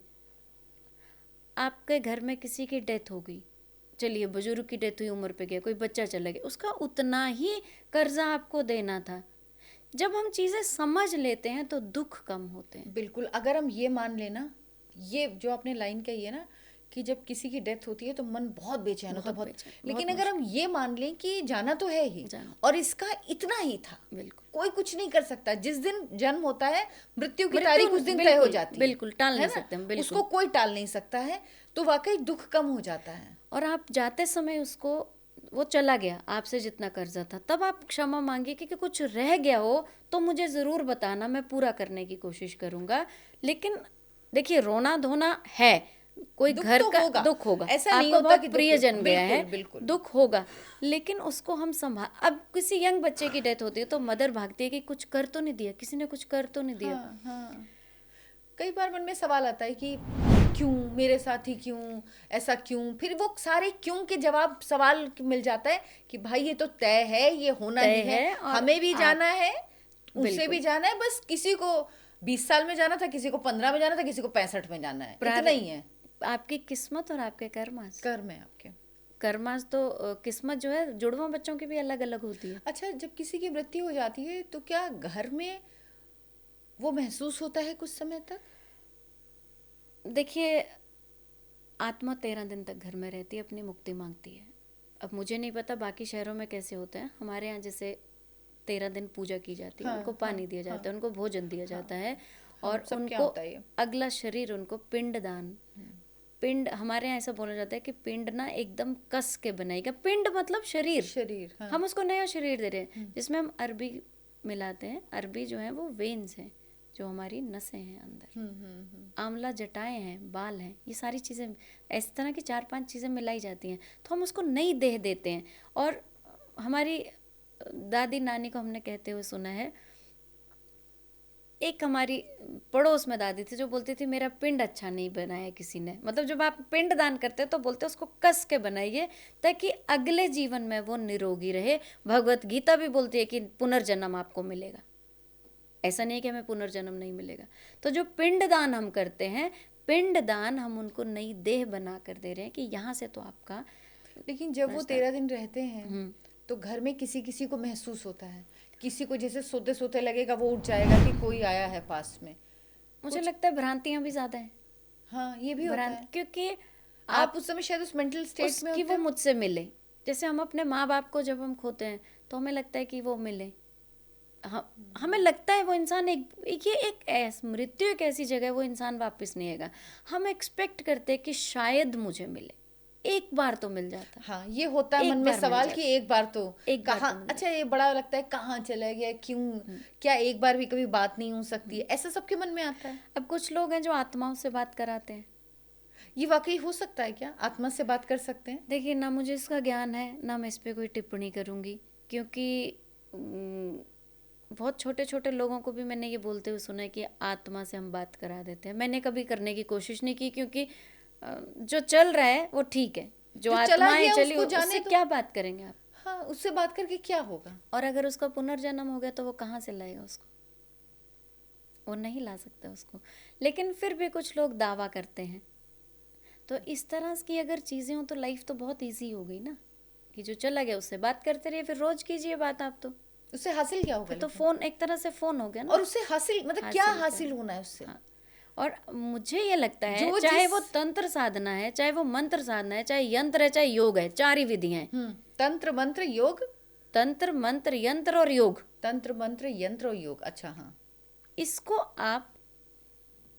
आपके घर में किसी की डेथ हो गई, चलिए बुजुर्ग की डेथ हुई, उम्र पे गया, कोई बच्चा चला गया, उसका उतना ही कर्जा आपको देना था। जब हम चीज़ें समझ लेते हैं तो दुख कम होते हैं। बिल्कुल, अगर हम ये मान लेना, ये जो आपने लाइन कही है ना कि जब किसी की डेथ होती है तो मन बहुत बेचैन होता है, बहुत। लेकिन अगर हम ये मान लें कि जाना तो है ही, और इसका इतना ही था, बिल्कुल कोई कुछ नहीं कर सकता। जिस दिन जन्म होता है मृत्यु की तारीख उस दिन तय हो जाती है, बिल्कुल टाल नहीं सकते हम, बिल्कुल उसको कोई टाल नहीं सकता है। तो वाकई दुख कम हो जाता है। और आप जाते समय उसको, वो चला गया, आपसे जितना कर्जा था, तब आप क्षमा मांगिए कि कुछ रह गया हो तो मुझे ज़रूर बताना, मैं पूरा करने की कोशिश करूँगा। लेकिन देखिए रोना धोना है, कोई घर तो का होगा, दुख होगा, ऐसा नहीं आपका होता बहुत कि दुख प्रियजन नहीं, गया बिल्कुल, है, बिल्कुल। दुख होगा, लेकिन उसको हम संभाल। अब किसी यंग बच्चे की डेथ होती है तो मदर भागती है कि कुछ कर तो नहीं दिया, किसी ने कुछ कर तो नहीं दिया। हाँ, हाँ। कई बार मन में सवाल आता है कि क्यों मेरे साथ ही, क्यों ऐसा, क्यों, फिर वो सारे क्यों के जवाब सवाल मिल जाता है कि भाई ये तो तय है, ये होना ही है, और हमें भी जाना है, उसे बिल्कुल। भी जाना है। बस किसी को 20 साल में जाना था, किसी को 15 में जाना था, किसी को 65 में जाना है, इतना ही है। आपकी किस्मत और आपके कर्मास, कर्म है आपके। कर्मास तो किस्मत जो है जुड़वा बच्चों की भी अलग अलग होती है। अच्छा, जब किसी की मृत्यु हो जाती है तो क्या घर में वो महसूस होता है कुछ समय तक? देखिए आत्मा 13 दिन तक घर में रहती है, अपनी मुक्ति मांगती है। अब मुझे नहीं पता बाकी शहरों में कैसे होता है, हमारे यहाँ जैसे 13 दिन पूजा की जाती है, हाँ, उनको पानी दिया जाता है, उनको भोजन दिया जाता है, और उनको अगला शरीर, उनको पिंड दान, पिंड हमारे यहाँ ऐसा बोला जाता है कि पिंड ना एकदम कस के बनाएगा। पिंड मतलब शरीर, हाँ। हम उसको नया शरीर दे रहे हैं, जिसमें हम अरबी मिलाते हैं। अरबी जो है वो वेन्स हैं, जो हमारी नसें हैं अंदर, आंवला जटाएं हैं, बाल हैं, ये सारी चीज़ें इस तरह की 4-5 चीज़ें मिलाई जाती हैं, तो हम उसको नई देह देते हैं। और हमारी दादी नानी को हमने कहते हुए सुना है, एक हमारी पड़ोस में दादी थी जो बोलती थी मेरा पिंड अच्छा नहीं बनाया किसी ने, मतलब जब आप पिंड दान करते हैं तो बोलते हैं उसको कस के बनाइए ताकि अगले जीवन में वो निरोगी रहे। भगवत गीता भी बोलती है कि पुनर्जन्म आपको मिलेगा, ऐसा नहीं है कि हमें पुनर्जन्म नहीं मिलेगा। तो जो पिंड दान हम करते हैं, पिंड दान हम उनको नई देह बना कर दे रहे हैं कि यहाँ से तो आपका। लेकिन जब वो 13 दिन रहते हैं तो घर में किसी किसी को महसूस होता है, किसी को जैसे सोते सोते लगेगा वो उठ जाएगा कि कोई आया है पास में। मुझे लगता है भ्रांतियां भी ज्यादा है। हाँ, ये भी होता है, क्योंकि आप उस समय शायद उस मेंटल स्टेट में होते हैं कि वो मुझसे मिले। जैसे हम अपने माँ बाप को जब हम खोते हैं तो हमें लगता है कि वो मिले, हमें लगता है वो इंसान मृत्यु एक ऐसी जगह है, वो इंसान वापस नहीं आएगा। हम एक्सपेक्ट करते हैं कि शायद मुझे मिले, एक बार तो मिल जाता। हाँ, ये होता है मन में सवाल कि एक बार तो कहाँ, अच्छा ये बड़ा लगता है कहाँ चला गया, क्यों, क्या एक बार भी कभी बात नहीं हो सकती है, ऐसा सबके मन में आता है। अब कुछ लोग हैं जो आत्माओं से बात कराते हैं, ये वाकई हो सकता है क्या, आत्मा से बात कर सकते हैं? देखिए ना मुझे इसका ज्ञान है, ना मैं इस पर कोई टिप्पणी करूँगी, क्योंकि बहुत छोटे छोटे लोगों को भी मैंने ये बोलते हुए सुना है कि आत्मा से हम बात करा देते हैं। मैंने कभी करने की कोशिश नहीं की, क्योंकि जो चल रहा है वो ठीक है, जो आत्माएं चली उससे क्या बात करेंगे आप? हाँ, उससे बात करके क्या होगा? और अगर उसका पुनर्जन्म हो गया तो वो कहाँ से लाएगा उसको? वो नहीं ला सकता उसको। लेकिन फिर भी कुछ लोग दावा करते हैं। तो इस तरह की अगर चीज़ें हो तो लाइफ तो बहुत ईजी हो गई ना, कि जो चला गया उससे बात करते रहिए, फिर रोज कीजिए बात। आप तो उससे हासिल क्या होगा? तो फोन एक तरह से फोन हो गया ना। और उससे हासिल मतलब क्या हासिल होना है उससे? हाँ। और मुझे ये लगता है चाहे वो तंत्र साधना है, चाहे वो मंत्र साधना है, चाहे यंत्र है, चाहे योग है, 4 ही विधियां हैं। तंत्र मंत्र योग, तंत्र मंत्र यंत्र और योग, तंत्र मंत्र यंत्र और योग। अच्छा, हाँ, इसको आप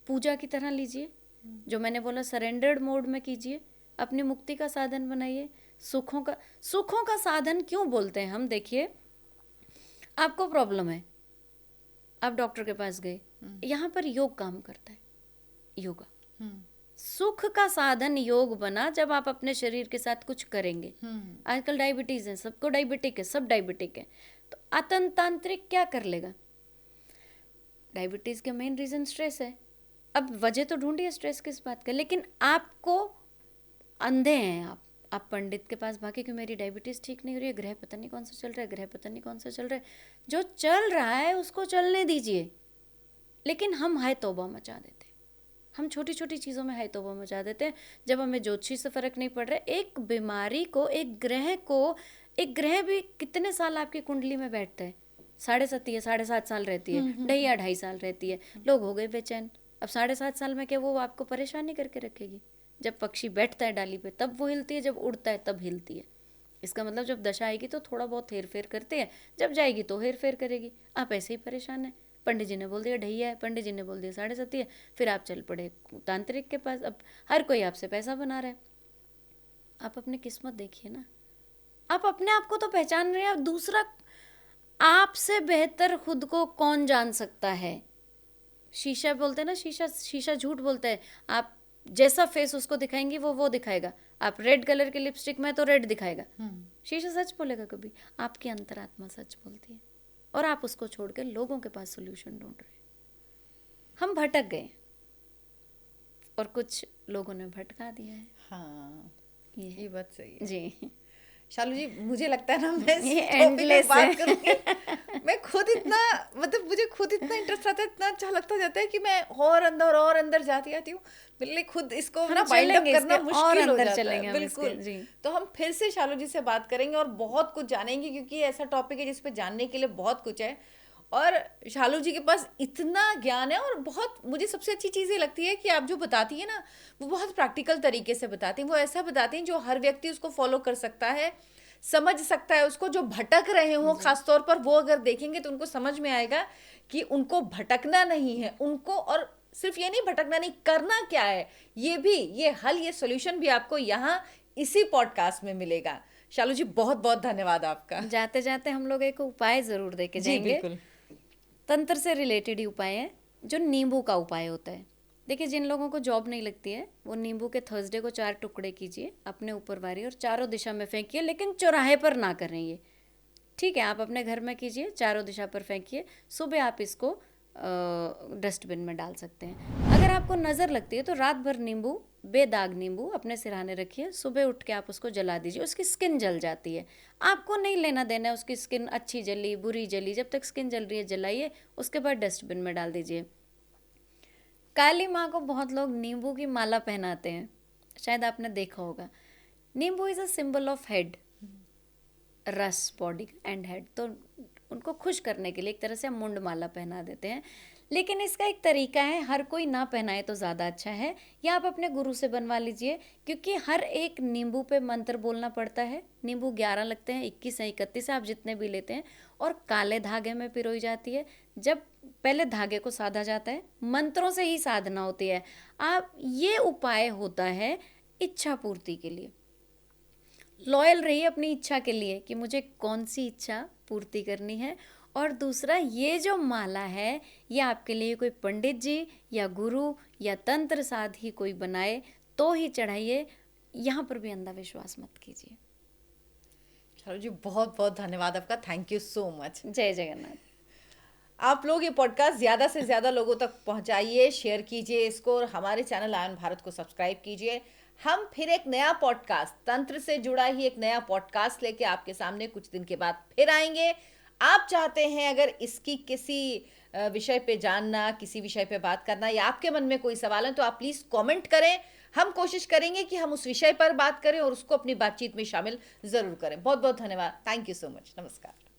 पूजा की तरह लीजिए, जो मैंने बोला सरेंडर्ड मोड में कीजिए, अपनी मुक्ति का साधन बनाइए। सुखों का साधन क्यों बोलते हैं हम? देखिए आपको प्रॉब्लम है, आप डॉक्टर के पास गए, यहाँ पर योग काम करता है, योगा सुख का साधन योग बना जब आप अपने शरीर के साथ कुछ करेंगे। आजकल डायबिटीज है, सबको डायबिटिक है, सब डायबिटिक है, तो अतंतांत्रिक क्या कर लेगा? डायबिटीज के मेन रीजन स्ट्रेस है। अब वजह तो ढूंढिए स्ट्रेस किस बात का, लेकिन आपको अंधे हैं आप पंडित के पास भागे कि मेरी डायबिटीज ठीक नहीं हो रही है, ग्रह पता नहीं कौन सा चल रहा है, ग्रह पता नहीं कौन सा चल रहा है। जो चल रहा है उसको चलने दीजिए, लेकिन हम हाय तौबा मचा देते हैं। हम छोटी छोटी चीज़ों में हाय तौबा मचा देते हैं जब हमें ज्योतिषी से फर्क नहीं पड़ रहा है। एक बीमारी को, एक ग्रह भी कितने साल आपकी कुंडली में बैठता है? 7.5 साल रहती है, ढैया 2.5 साल रहती है। लोग हो गए बेचैन। अब 7.5 साल में क्या वो आपको परेशानी करके रखेगी? जब पक्षी बैठता है डाली पे तब वो हिलती है, जब उड़ता है तब हिलती है। इसका मतलब जब दशा आएगी तो थोड़ा बहुत हेर फेर करती है, जब जाएगी तो हेर फेर करेगी। आप ऐसे ही परेशान है। पंडित जी ने बोल दिया ढैया है, पंडित जी ने बोल दिया 7.5 है, फिर आप चल पड़े तांत्रिक के पास। अब हर कोई आपसे पैसा बना रहा है। आप अपनी किस्मत देखिए ना। आप अपने आप को तो पहचान रहे हैं, आप दूसरा आपसे बेहतर खुद को कौन जान सकता है? शीशा बोलते हैं ना, शीशा झूठ बोलता है। आप जैसा फेस उसको दिखाएंगी वो दिखाएगा। आप रेड कलर के लिपस्टिक में तो रेड दिखाएगा। शीशा सच बोलेगा कभी? आपकी अंतरात्मा सच बोलती है, और आप उसको छोड़ के लोगों के पास सोल्यूशन ढूंढ रहे हैं। हम भटक गए और कुछ लोगों ने भटका दिया है। हाँ, ये बात सही है जी। शालू जी, मुझे लगता है ना मैं ये इस टॉपिक पे endless बात है। करूंगी। मैं खुद इतना मुझे खुद इतना इंटरेस्ट आता है, इतना अच्छा लगता जाता है कि मैं और अंदर जाती हूँ। मेरे लिए खुद इसको हम ना वाइंड अप चलेंगे करना इसके, और मुश्किल हो अंदर जाता चलेंगे है। हम बिल्कुल। इसके, जी। तो हम फिर से शालू जी से बात करेंगे और बहुत कुछ जानेंगे, क्योंकि ये ऐसा टॉपिक है जिस पे जानने के लिए बहुत कुछ है। और शालू जी के पास इतना ज्ञान है, और बहुत मुझे सबसे अच्छी चीज़ ये लगती है कि आप जो बताती है ना, वो बहुत प्रैक्टिकल तरीके से बताती हैं। वो ऐसा बताती हैं जो हर व्यक्ति उसको फॉलो कर सकता है, समझ सकता है उसको। जो भटक रहे हो खासतौर पर, वो अगर देखेंगे तो उनको समझ में आएगा कि उनको भटकना नहीं है उनको। और सिर्फ ये नहीं भटकना नहीं, करना क्या है, ये हल, ये सोल्यूशन भी आपको यहाँ इसी पॉडकास्ट में मिलेगा। शालू जी, बहुत बहुत धन्यवाद आपका। जाते जाते हम लोग एक उपाय जरूर देके जी जाएंगे। बिल्कुल। तंत्र से रिलेटेड ही उपाय है, जो नींबू का उपाय होता है। देखिए, जिन लोगों को जॉब नहीं लगती है वो नींबू के थर्सडे को 4 टुकड़े कीजिए अपने ऊपर वारी, और चारों दिशा में फेंकिए, लेकिन चौराहे पर ना करें ये, ठीक है? आप अपने घर में कीजिए, चारों दिशा पर फेंकिए। सुबह आप इसको डस्टबिन में डाल सकते हैं। अगर आपको नज़र लगती है तो रात भर नींबू, बेदाग नींबू अपने सिरहाने रखिए, सुबह उठ के आप उसको जला दीजिए। उसकी स्किन जल जाती है, आपको नहीं लेना देना है उसकी स्किन अच्छी जली बुरी जली। जब तक स्किन जल रही है जलाइए, उसके बाद डस्टबिन में डाल दीजिए। काली माँ को बहुत लोग नींबू की माला पहनाते हैं, शायद आपने देखा होगा। नींबू is a symbol of head, रस, बॉडी एंड हेड। तो उनको खुश करने के लिए एक तरह से हम मुंड माला पहना देते हैं। लेकिन इसका एक तरीका है, हर कोई ना पहनाए तो ज़्यादा अच्छा है, या आप अपने गुरु से बनवा लीजिए, क्योंकि हर एक नींबू पे मंत्र बोलना पड़ता है। नींबू 11 लगते हैं, 21 है, 31 है, आप जितने भी लेते हैं, और काले धागे में पिरोई जाती है। जब पहले धागे को साधा जाता है, मंत्रों से ही साधना होती है। आप ये उपाय होता है इच्छा पूर्ति के लिए। लॉयल रहिए अपनी इच्छा के लिए कि मुझे कौन सी इच्छा पूर्ति करनी है। और दूसरा, ये जो माला है ये आपके लिए कोई पंडित जी या गुरु या तंत्र साधी कोई बनाए तो ही चढ़ाइए। यहाँ पर भी अंधा विश्वास मत कीजिए। चलो जी, बहुत बहुत धन्यवाद आपका। Thank you so much. जय जगन्नाथ। आप लोग ये पॉडकास्ट ज़्यादा से ज़्यादा लोगों तक पहुंचाइए, शेयर कीजिए इसको, और हमारे चैनल आयन भारत को सब्सक्राइब कीजिए। हम फिर एक नया पॉडकास्ट, तंत्र से जुड़ा ही एक नया पॉडकास्ट लेके आपके सामने कुछ दिन के बाद फिर आएंगे। आप चाहते हैं अगर इसकी किसी विषय पे जानना, किसी विषय पे बात करना, या आपके मन में कोई सवाल है, तो आप प्लीज़ कमेंट करें। हम कोशिश करेंगे कि हम उस विषय पर बात करें और उसको अपनी बातचीत में शामिल ज़रूर करें। बहुत बहुत धन्यवाद। Thank you so much. नमस्कार।